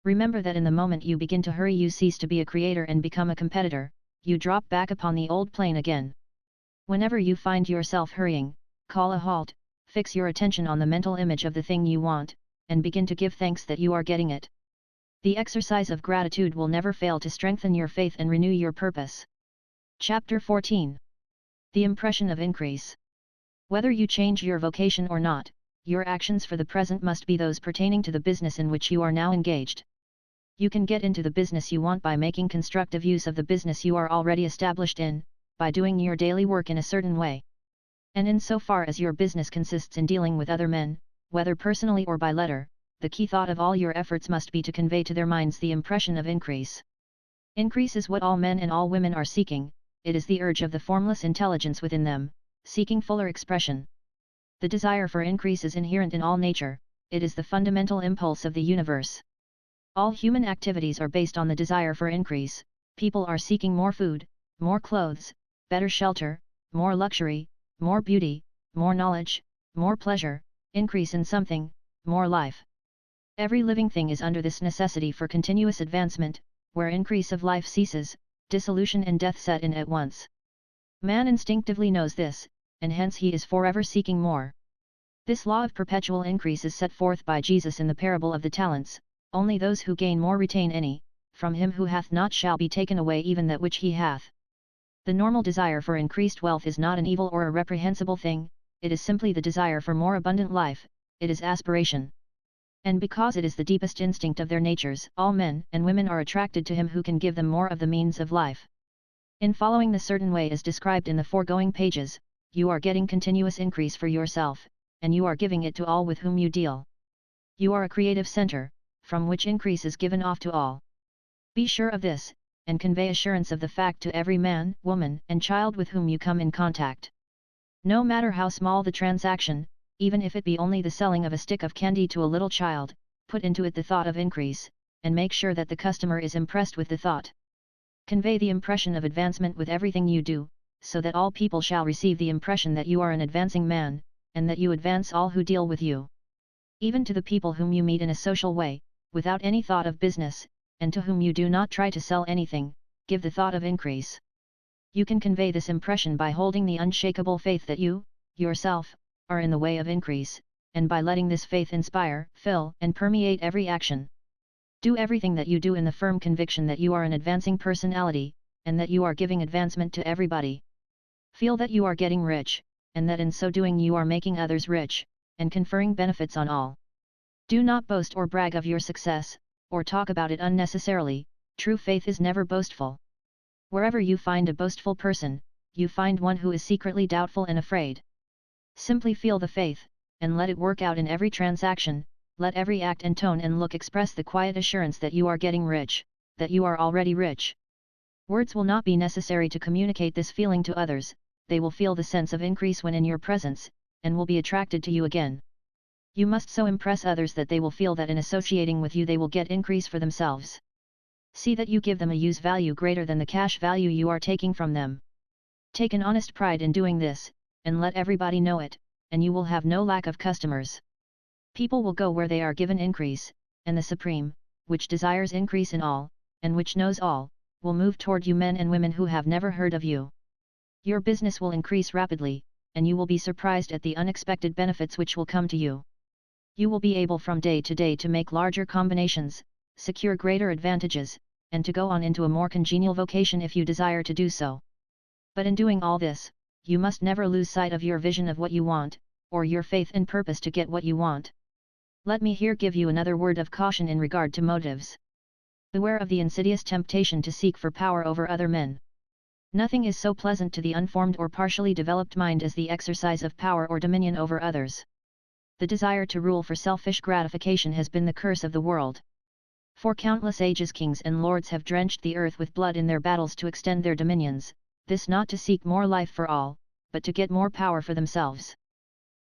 Remember that in the moment you begin to hurry you cease to be a creator and become a competitor, you drop back upon the old plane again. Whenever you find yourself hurrying, call a halt, fix your attention on the mental image of the thing you want, and begin to give thanks that you are getting it. The exercise of gratitude will never fail to strengthen your faith and renew your purpose. Chapter 14. The impression of increase. Whether you change your vocation or not, your actions for the present must be those pertaining to the business in which you are now engaged. You can get into the business you want by making constructive use of the business you are already established in, by doing your daily work in a certain way. And in so far as your business consists in dealing with other men, whether personally or by letter, the key thought of all your efforts must be to convey to their minds the impression of increase. Increase is what all men and all women are seeking, it is the urge of the formless intelligence within them, seeking fuller expression. The desire for increase is inherent in all nature, it is the fundamental impulse of the universe. All human activities are based on the desire for increase, people are seeking more food, more clothes, better shelter, more luxury, more beauty, more knowledge, more pleasure, increase in something, more life. Every living thing is under this necessity for continuous advancement, where increase of life ceases, dissolution and death set in at once. Man instinctively knows this, and hence he is forever seeking more. This law of perpetual increase is set forth by Jesus in the parable of the talents, only those who gain more retain any, from him who hath not shall be taken away even that which he hath. The normal desire for increased wealth is not an evil or a reprehensible thing, it is simply the desire for more abundant life, it is aspiration. And because it is the deepest instinct of their natures, all men and women are attracted to him who can give them more of the means of life. In following the certain way as described in the foregoing pages, you are getting continuous increase for yourself, and you are giving it to all with whom you deal. You are a creative center, from which increase is given off to all. Be sure of this, and convey assurance of the fact to every man, woman, and child with whom you come in contact. No matter how small the transaction, even if it be only the selling of a stick of candy to a little child, put into it the thought of increase, and make sure that the customer is impressed with the thought. Convey the impression of advancement with everything you do, so that all people shall receive the impression that you are an advancing man, and that you advance all who deal with you. Even to the people whom you meet in a social way, without any thought of business, and to whom you do not try to sell anything, give the thought of increase. You can convey this impression by holding the unshakable faith that you, yourself, are in the way of increase, and by letting this faith inspire, fill, and permeate every action. Do everything that you do in the firm conviction that you are an advancing personality, and that you are giving advancement to everybody. Feel that you are getting rich, and that in so doing you are making others rich, and conferring benefits on all. Do not boast or brag of your success, or talk about it unnecessarily. True faith is never boastful. Wherever you find a boastful person, you find one who is secretly doubtful and afraid. Simply feel the faith, and let it work out in every transaction. Let every act and tone and look express the quiet assurance that you are getting rich, that you are already rich. Words will not be necessary to communicate this feeling to others. They will feel the sense of increase when in your presence, and will be attracted to you again. You must so impress others that they will feel that in associating with you they will get increase for themselves. See that you give them a use value greater than the cash value you are taking from them. Take an honest pride in doing this, and let everybody know it, and you will have no lack of customers. People will go where they are given increase, and the Supreme, which desires increase in all, and which knows all, will move toward you men and women who have never heard of you. Your business will increase rapidly, and you will be surprised at the unexpected benefits which will come to you. You will be able from day to day to make larger combinations, secure greater advantages, and to go on into a more congenial vocation if you desire to do so. But in doing all this, you must never lose sight of your vision of what you want, or your faith and purpose to get what you want. Let me here give you another word of caution in regard to motives. Beware of the insidious temptation to seek for power over other men. Nothing is so pleasant to the unformed or partially developed mind as the exercise of power or dominion over others. The desire to rule for selfish gratification has been the curse of the world. For countless ages kings and lords have drenched the earth with blood in their battles to extend their dominions, this not to seek more life for all, but to get more power for themselves.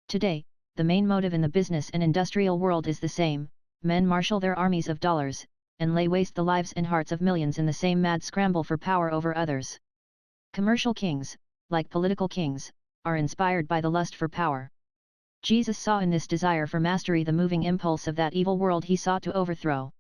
Today, the main motive in the business and industrial world is the same. Men marshal their armies of dollars, and lay waste the lives and hearts of millions in the same mad scramble for power over others. Commercial kings, like political kings, are inspired by the lust for power. Jesus saw in this desire for mastery the moving impulse of that evil world he sought to overthrow.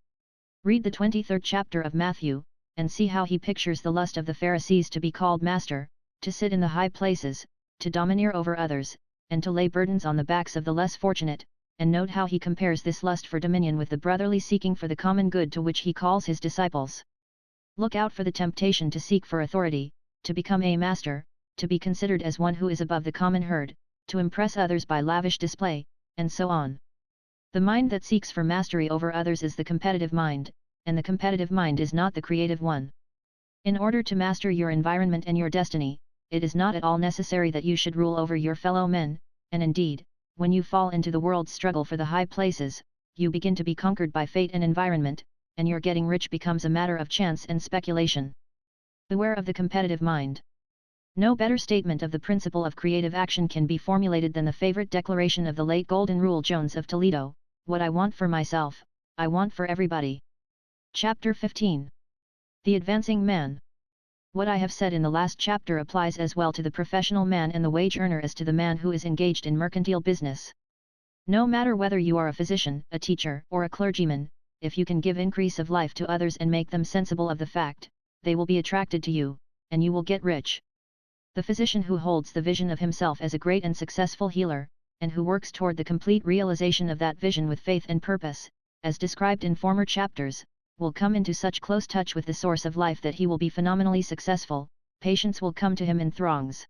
Read the 23rd chapter of Matthew, and see how he pictures the lust of the Pharisees to be called master, to sit in the high places, to domineer over others, and to lay burdens on the backs of the less fortunate, and note how he compares this lust for dominion with the brotherly seeking for the common good to which he calls his disciples. Look out for the temptation to seek for authority, to become a master, to be considered as one who is above the common herd, to impress others by lavish display, and so on. The mind that seeks for mastery over others is the competitive mind, and the competitive mind is not the creative one. In order to master your environment and your destiny, it is not at all necessary that you should rule over your fellow men, and indeed, when you fall into the world's struggle for the high places, you begin to be conquered by fate and environment, and your getting rich becomes a matter of chance and speculation. Beware of the competitive mind. No better statement of the principle of creative action can be formulated than the favorite declaration of the late Golden Rule Jones of Toledo: "What I want for myself, I want for everybody." Chapter 15. The Advancing Man. What I have said in the last chapter applies as well to the professional man and the wage earner as to the man who is engaged in mercantile business. No matter whether you are a physician, a teacher, or a clergyman, if you can give increase of life to others and make them sensible of the fact, they will be attracted to you, and you will get rich. The physician who holds the vision of himself as a great and successful healer, and who works toward the complete realization of that vision with faith and purpose, as described in former chapters, will come into such close touch with the source of life that he will be phenomenally successful. Patients will come to him in throngs.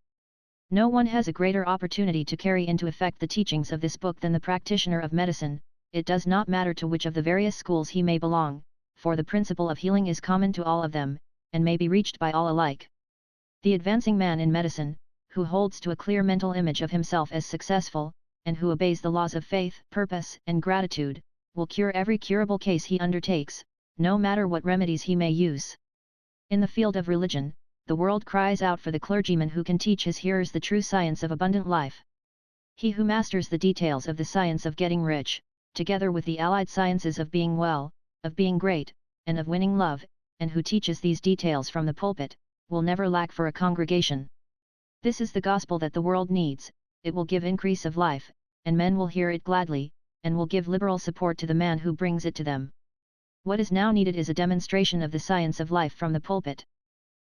No one has a greater opportunity to carry into effect the teachings of this book than the practitioner of medicine. It does not matter to which of the various schools he may belong, for the principle of healing is common to all of them, and may be reached by all alike. The advancing man in medicine, who holds to a clear mental image of himself as successful, and who obeys the laws of faith, purpose, and gratitude, will cure every curable case he undertakes, no matter what remedies he may use. In the field of religion, the world cries out for the clergyman who can teach his hearers the true science of abundant life. He who masters the details of the science of getting rich, together with the allied sciences of being well, of being great, and of winning love, and who teaches these details from the pulpit, will never lack for a congregation. This is the gospel that the world needs. It will give increase of life, and men will hear it gladly, and will give liberal support to the man who brings it to them. What is now needed is a demonstration of the science of life from the pulpit.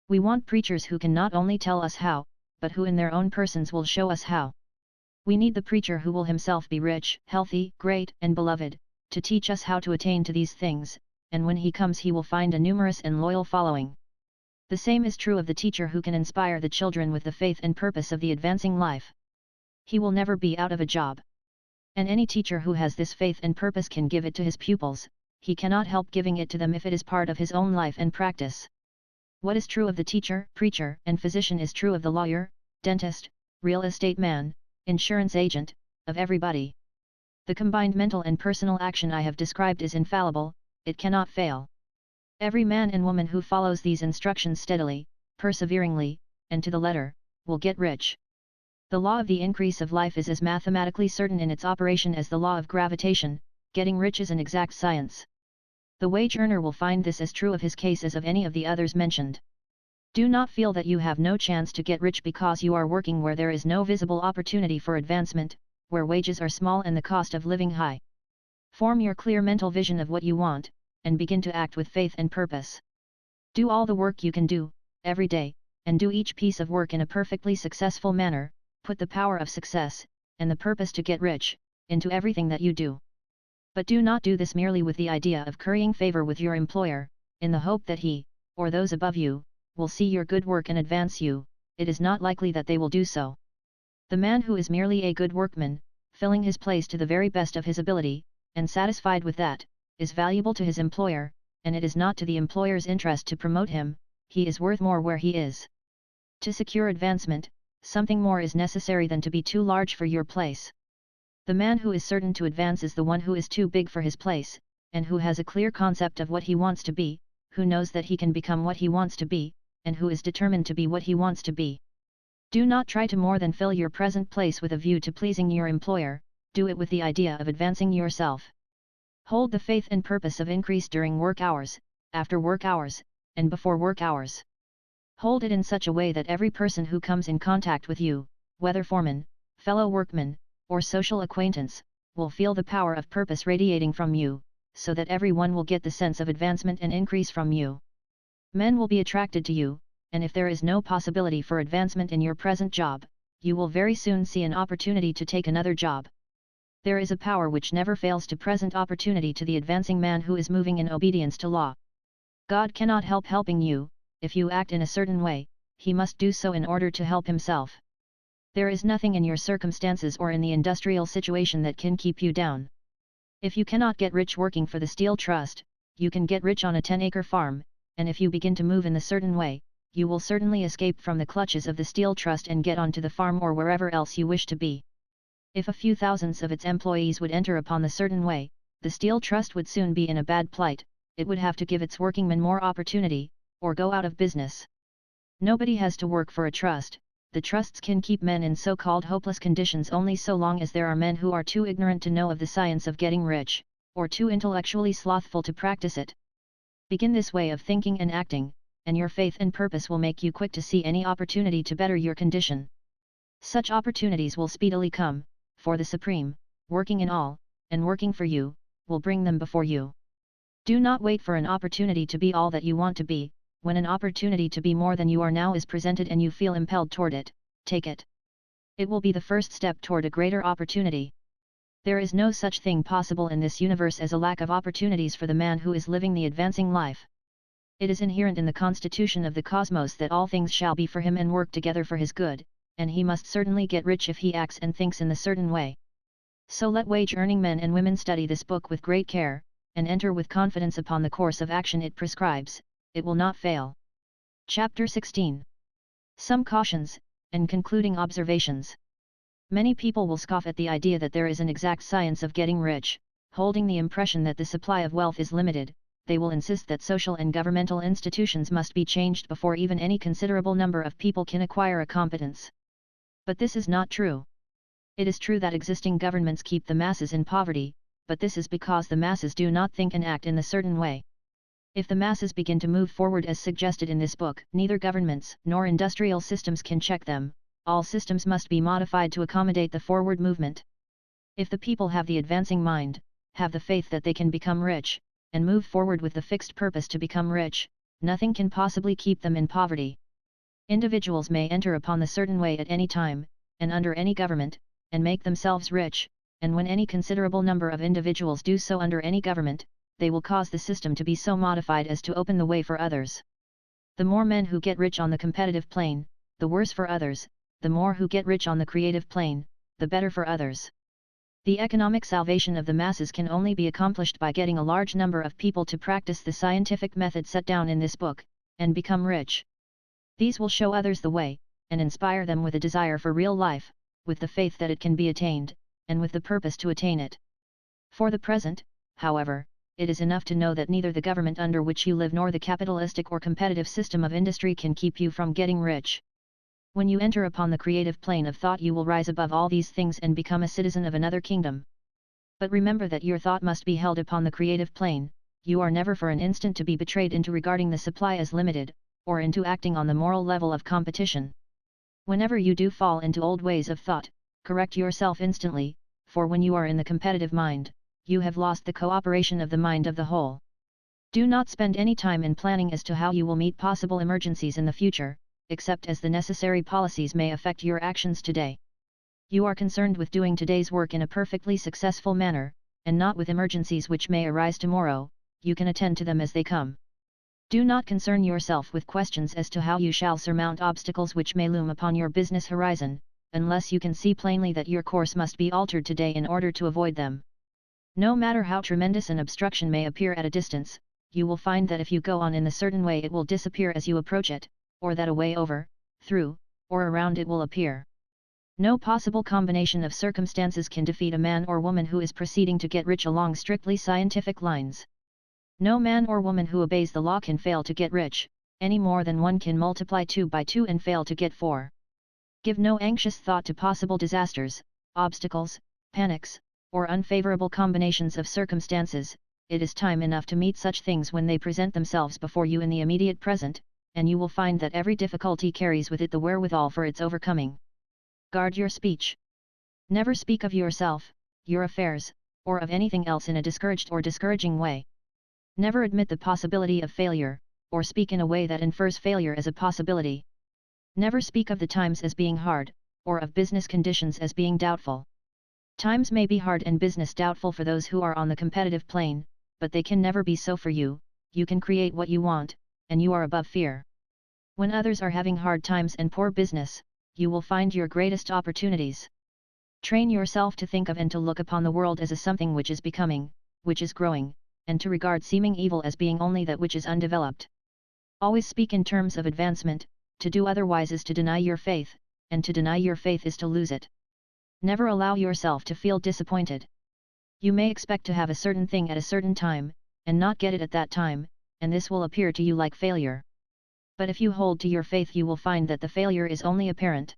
We want preachers who can not only tell us how, but who in their own persons will show us how. We need the preacher who will himself be rich, healthy, great, and beloved, to teach us how to attain to these things, and when he comes he will find a numerous and loyal following. The same is true of the teacher who can inspire the children with the faith and purpose of the advancing life. He will never be out of a job. And any teacher who has this faith and purpose can give it to his pupils, he cannot help giving it to them if it is part of his own life and practice. What is true of the teacher, preacher, and physician is true of the lawyer, dentist, real estate man, insurance agent, of everybody. The combined mental and personal action I have described is infallible, it cannot fail. Every man and woman who follows these instructions steadily, perseveringly, and to the letter, will get rich. The law of the increase of life is as mathematically certain in its operation as the law of gravitation. Getting rich is an exact science. The wage earner will find this as true of his case as of any of the others mentioned. Do not feel that you have no chance to get rich because you are working where there is no visible opportunity for advancement, where wages are small and the cost of living high. Form your clear mental vision of what you want, and begin to act with faith and purpose. Do all the work you can do, every day, and do each piece of work in a perfectly successful manner. Put the power of success, and the purpose to get rich, into everything that you do. But do not do this merely with the idea of currying favor with your employer, in the hope that he, or those above you, will see your good work and advance you. It is not likely that they will do so. The man who is merely a good workman, filling his place to the very best of his ability, and satisfied with that, is valuable to his employer, and it is not to the employer's interest to promote him, he is worth more where he is. To secure advancement, something more is necessary than to be too large for your place. The man who is certain to advance is the one who is too big for his place, and who has a clear concept of what he wants to be, who knows that he can become what he wants to be, and who is determined to be what he wants to be. Do not try to more than fill your present place with a view to pleasing your employer, do it with the idea of advancing yourself. Hold the faith and purpose of increase during work hours, after work hours, and before work hours. Hold it in such a way that every person who comes in contact with you, whether foreman, fellow workman, or social acquaintance, will feel the power of purpose radiating from you, so that everyone will get the sense of advancement and increase from you. Men will be attracted to you, and if there is no possibility for advancement in your present job, you will very soon see an opportunity to take another job. There is a power which never fails to present opportunity to the advancing man who is moving in obedience to law. God cannot help helping you. If you act in a certain way, he must do so in order to help himself. There is nothing in your circumstances or in the industrial situation that can keep you down. If you cannot get rich working for the Steel Trust, you can get rich on a 10-acre farm, and if you begin to move in a certain way, you will certainly escape from the clutches of the Steel Trust and get onto the farm or wherever else you wish to be. If a few thousands of its employees would enter upon the certain way, the Steel Trust would soon be in a bad plight, it would have to give its workingmen more opportunity, or go out of business. Nobody has to work for a trust. The trusts can keep men in so-called hopeless conditions only so long as there are men who are too ignorant to know of the science of getting rich, or too intellectually slothful to practice it. Begin this way of thinking and acting, and your faith and purpose will make you quick to see any opportunity to better your condition. Such opportunities will speedily come, for the Supreme, working in all, and working for you, will bring them before you. Do not wait for an opportunity to be all that you want to be. When an opportunity to be more than you are now is presented and you feel impelled toward it, take it. It will be the first step toward a greater opportunity. There is no such thing possible in this universe as a lack of opportunities for the man who is living the advancing life. It is inherent in the constitution of the cosmos that all things shall be for him and work together for his good, and he must certainly get rich if he acts and thinks in the certain way. So let wage-earning men and women study this book with great care, and enter with confidence upon the course of action it prescribes. It will not fail. Chapter 16. Some cautions, and concluding observations. Many people will scoff at the idea that there is an exact science of getting rich, holding the impression that the supply of wealth is limited. They will insist that social and governmental institutions must be changed before even any considerable number of people can acquire a competence. But this is not true. It is true that existing governments keep the masses in poverty, but this is because the masses do not think and act in the certain way. If the masses begin to move forward as suggested in this book, neither governments nor industrial systems can check them. All systems must be modified to accommodate the forward movement. If the people have the advancing mind, have the faith that they can become rich, and move forward with the fixed purpose to become rich, nothing can possibly keep them in poverty. Individuals may enter upon the certain way at any time, and under any government, and make themselves rich, and when any considerable number of individuals do so under any government, they will cause the system to be so modified as to open the way for others. The more men who get rich on the competitive plane, the worse for others, the more who get rich on the creative plane, the better for others. The economic salvation of the masses can only be accomplished by getting a large number of people to practice the scientific method set down in this book, and become rich. These will show others the way, and inspire them with a desire for real life, with the faith that it can be attained, and with the purpose to attain it. For the present, however, it is enough to know that neither the government under which you live nor the capitalistic or competitive system of industry can keep you from getting rich. When you enter upon the creative plane of thought, you will rise above all these things and become a citizen of another kingdom. But remember that your thought must be held upon the creative plane. You are never for an instant to be betrayed into regarding the supply as limited, or into acting on the moral level of competition. Whenever you do fall into old ways of thought, correct yourself instantly, for when you are in the competitive mind, you have lost the cooperation of the mind of the whole. Do not spend any time in planning as to how you will meet possible emergencies in the future, except as the necessary policies may affect your actions today. You are concerned with doing today's work in a perfectly successful manner, and not with emergencies which may arise tomorrow. You can attend to them as they come. Do not concern yourself with questions as to how you shall surmount obstacles which may loom upon your business horizon, unless you can see plainly that your course must be altered today in order to avoid them. No matter how tremendous an obstruction may appear at a distance, you will find that if you go on in the certain way it will disappear as you approach it, or that a way over, through, or around it will appear. No possible combination of circumstances can defeat a man or woman who is proceeding to get rich along strictly scientific lines. No man or woman who obeys the law can fail to get rich, any more than one can multiply 2 by 2 and fail to get 4. Give no anxious thought to possible disasters, obstacles, panics, or unfavorable combinations of circumstances. It is time enough to meet such things when they present themselves before you in the immediate present, and you will find that every difficulty carries with it the wherewithal for its overcoming. Guard your speech. Never speak of yourself, your affairs, or of anything else in a discouraged or discouraging way. Never admit the possibility of failure, or speak in a way that infers failure as a possibility. Never speak of the times as being hard, or of business conditions as being doubtful. Times may be hard and business doubtful for those who are on the competitive plane, but they can never be so for you. You can create what you want, and you are above fear. When others are having hard times and poor business, you will find your greatest opportunities. Train yourself to think of and to look upon the world as a something which is becoming, which is growing, and to regard seeming evil as being only that which is undeveloped. Always speak in terms of advancement. To do otherwise is to deny your faith, and to deny your faith is to lose it. Never allow yourself to feel disappointed. You may expect to have a certain thing at a certain time, and not get it at that time, and this will appear to you like failure. But if you hold to your faith, you will find that the failure is only apparent.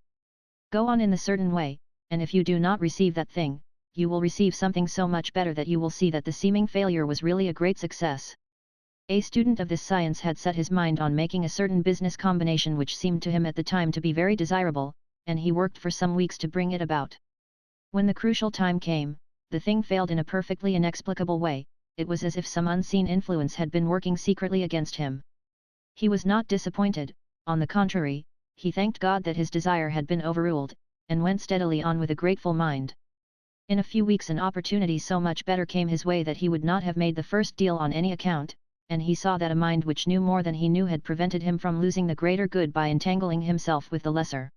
Go on in the certain way, and if you do not receive that thing, you will receive something so much better that you will see that the seeming failure was really a great success. A student of this science had set his mind on making a certain business combination which seemed to him at the time to be very desirable, and he worked for some weeks to bring it about. When the crucial time came, the thing failed in a perfectly inexplicable way. It was as if some unseen influence had been working secretly against him. He was not disappointed, on the contrary, he thanked God that his desire had been overruled, and went steadily on with a grateful mind. In a few weeks an opportunity so much better came his way that he would not have made the first deal on any account, and he saw that a mind which knew more than he knew had prevented him from losing the greater good by entangling himself with the lesser.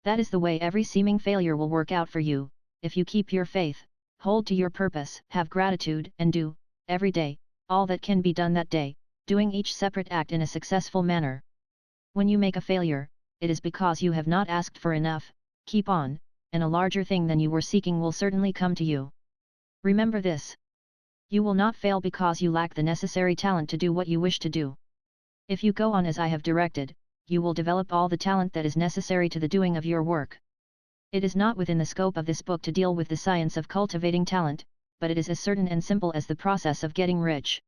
That is the way every seeming failure will work out for you, if you keep your faith, hold to your purpose, have gratitude, and do, every day, all that can be done that day, doing each separate act in a successful manner. When you make a failure, it is because you have not asked for enough. Keep on, and a larger thing than you were seeking will certainly come to you. Remember this. You will not fail because you lack the necessary talent to do what you wish to do. If you go on as I have directed, you will develop all the talent that is necessary to the doing of your work. It is not within the scope of this book to deal with the science of cultivating talent, but it is as certain and simple as the process of getting rich.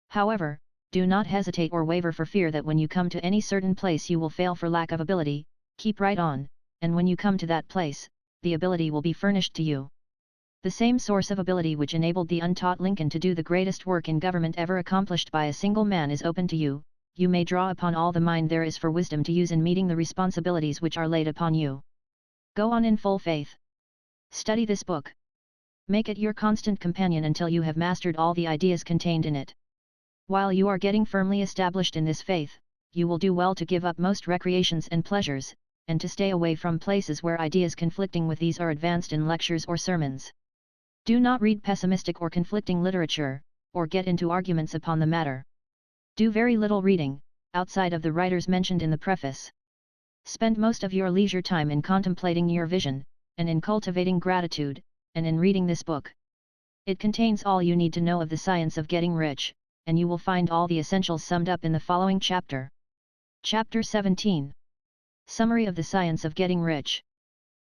However, do not hesitate or waver for fear that when you come to any certain place you will fail for lack of ability. Keep right on, and when you come to that place, the ability will be furnished to you. The same source of ability which enabled the untaught Lincoln to do the greatest work in government ever accomplished by a single man is open to you. You may draw upon all the mind there is for wisdom to use in meeting the responsibilities which are laid upon you. Go on in full faith. Study this book. Make it your constant companion until you have mastered all the ideas contained in it. While you are getting firmly established in this faith, you will do well to give up most recreations and pleasures, and to stay away from places where ideas conflicting with these are advanced in lectures or sermons. Do not read pessimistic or conflicting literature, or get into arguments upon the matter. Do very little reading, outside of the writers mentioned in the preface. Spend most of your leisure time in contemplating your vision, and in cultivating gratitude, and in reading this book. It contains all you need to know of the science of getting rich, and you will find all the essentials summed up in the following chapter. Chapter 17. Summary of the Science of Getting Rich.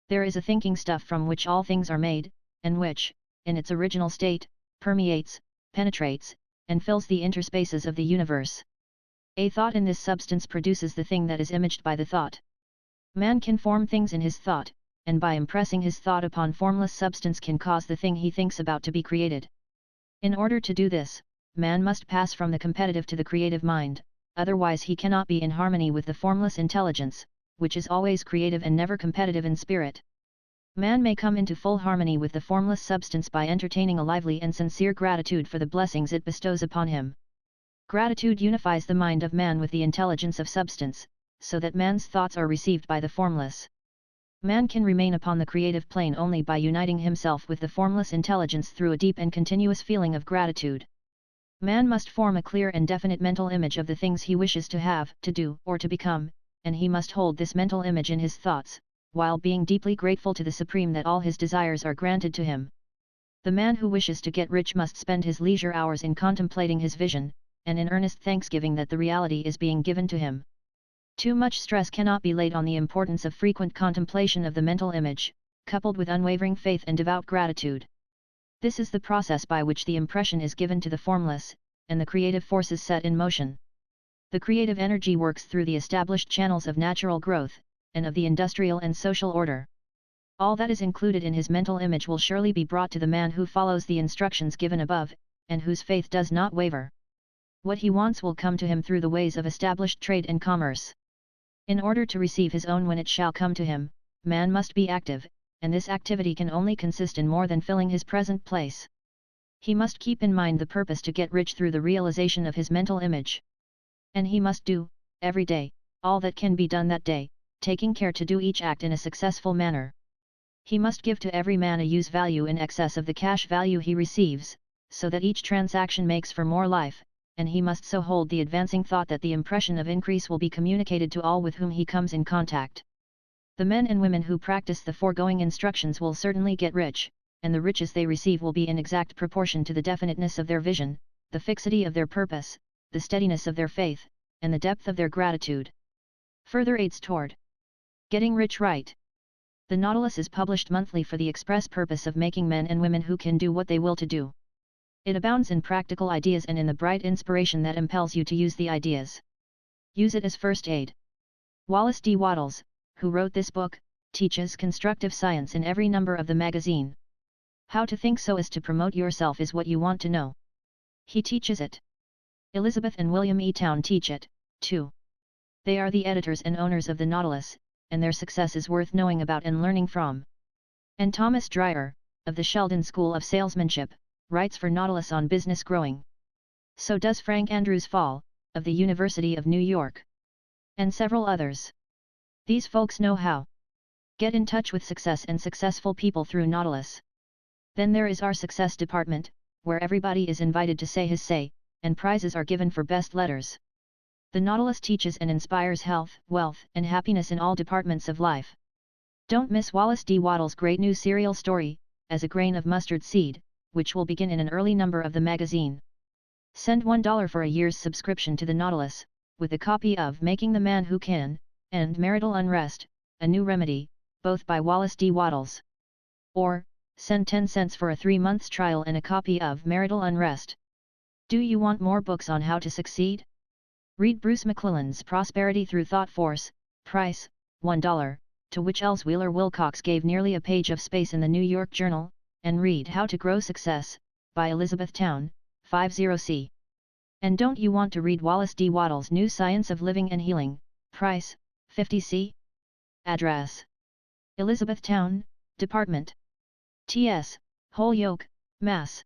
There is a thinking stuff from which all things are made, and which, in its original state, permeates, penetrates, and fills the interspaces of the universe. A thought in this substance produces the thing that is imaged by the thought. Man can form things in his thought, and by impressing his thought upon formless substance can cause the thing he thinks about to be created. In order to do this, man must pass from the competitive to the creative mind, otherwise he cannot be in harmony with the formless intelligence, which is always creative and never competitive in spirit. Man may come into full harmony with the formless substance by entertaining a lively and sincere gratitude for the blessings it bestows upon him. Gratitude unifies the mind of man with the intelligence of substance, so that man's thoughts are received by the formless. Man can remain upon the creative plane only by uniting himself with the formless intelligence through a deep and continuous feeling of gratitude. Man must form a clear and definite mental image of the things he wishes to have, to do, or to become, and he must hold this mental image in his thoughts, while being deeply grateful to the Supreme that all his desires are granted to him. The man who wishes to get rich must spend his leisure hours in contemplating his vision, and in earnest thanksgiving that the reality is being given to him. Too much stress cannot be laid on the importance of frequent contemplation of the mental image, coupled with unwavering faith and devout gratitude. This is the process by which the impression is given to the formless, and the creative forces set in motion. The creative energy works through the established channels of natural growth, and of the industrial and social order. All that is included in his mental image will surely be brought to the man who follows the instructions given above, and whose faith does not waver. What he wants will come to him through the ways of established trade and commerce. In order to receive his own when it shall come to him, man must be active, and this activity can only consist in more than filling his present place. He must keep in mind the purpose to get rich through the realization of his mental image. And he must do, every day, all that can be done that day, taking care to do each act in a successful manner. He must give to every man a use value in excess of the cash value he receives, so that each transaction makes for more life, and he must so hold the advancing thought that the impression of increase will be communicated to all with whom he comes in contact. The men and women who practice the foregoing instructions will certainly get rich, and the riches they receive will be in exact proportion to the definiteness of their vision, the fixity of their purpose, the steadiness of their faith, and the depth of their gratitude. Further aids toward getting rich right. The Nautilus is published monthly for the express purpose of making men and women who can do what they will to do. It abounds in practical ideas and in the bright inspiration that impels you to use the ideas. Use it as first aid. Wallace D. Wattles, who wrote this book, teaches constructive science in every number of the magazine. How to think so as to promote yourself is what you want to know. He teaches it. Elizabeth and William E. Town teach it, too. They are the editors and owners of the Nautilus, and their success is worth knowing about and learning from. And Thomas Dreyer, of the Sheldon School of Salesmanship, writes for Nautilus on business growing. So does Frank Andrews Fall, of the University of New York. And several others. These folks know how. Get in touch with success and successful people through Nautilus. Then there is our success department, where everybody is invited to say his say, and prizes are given for best letters. The Nautilus teaches and inspires health, wealth, and happiness in all departments of life. Don't miss Wallace D. Wattles' great new serial story, As a Grain of Mustard Seed, which will begin in an early number of the magazine. Send $1 for a year's subscription to the Nautilus, with a copy of Making the Man Who Can, and Marital Unrest, A New Remedy, both by Wallace D. Wattles. Or, send 10 cents for a 3-month trial and a copy of Marital Unrest. Do you want more books on how to succeed? Read Bruce McClelland's Prosperity Through Thought Force, price, $1, to which Els Wheeler Wilcox gave nearly a page of space in the New York Journal, and read How to Grow Success, by Elizabeth Town, 50c. And don't you want to read Wallace D. Wattles' New Science of Living and Healing, price, 50c? Address: Elizabeth Town, Department. T.S., Holyoke, Mass.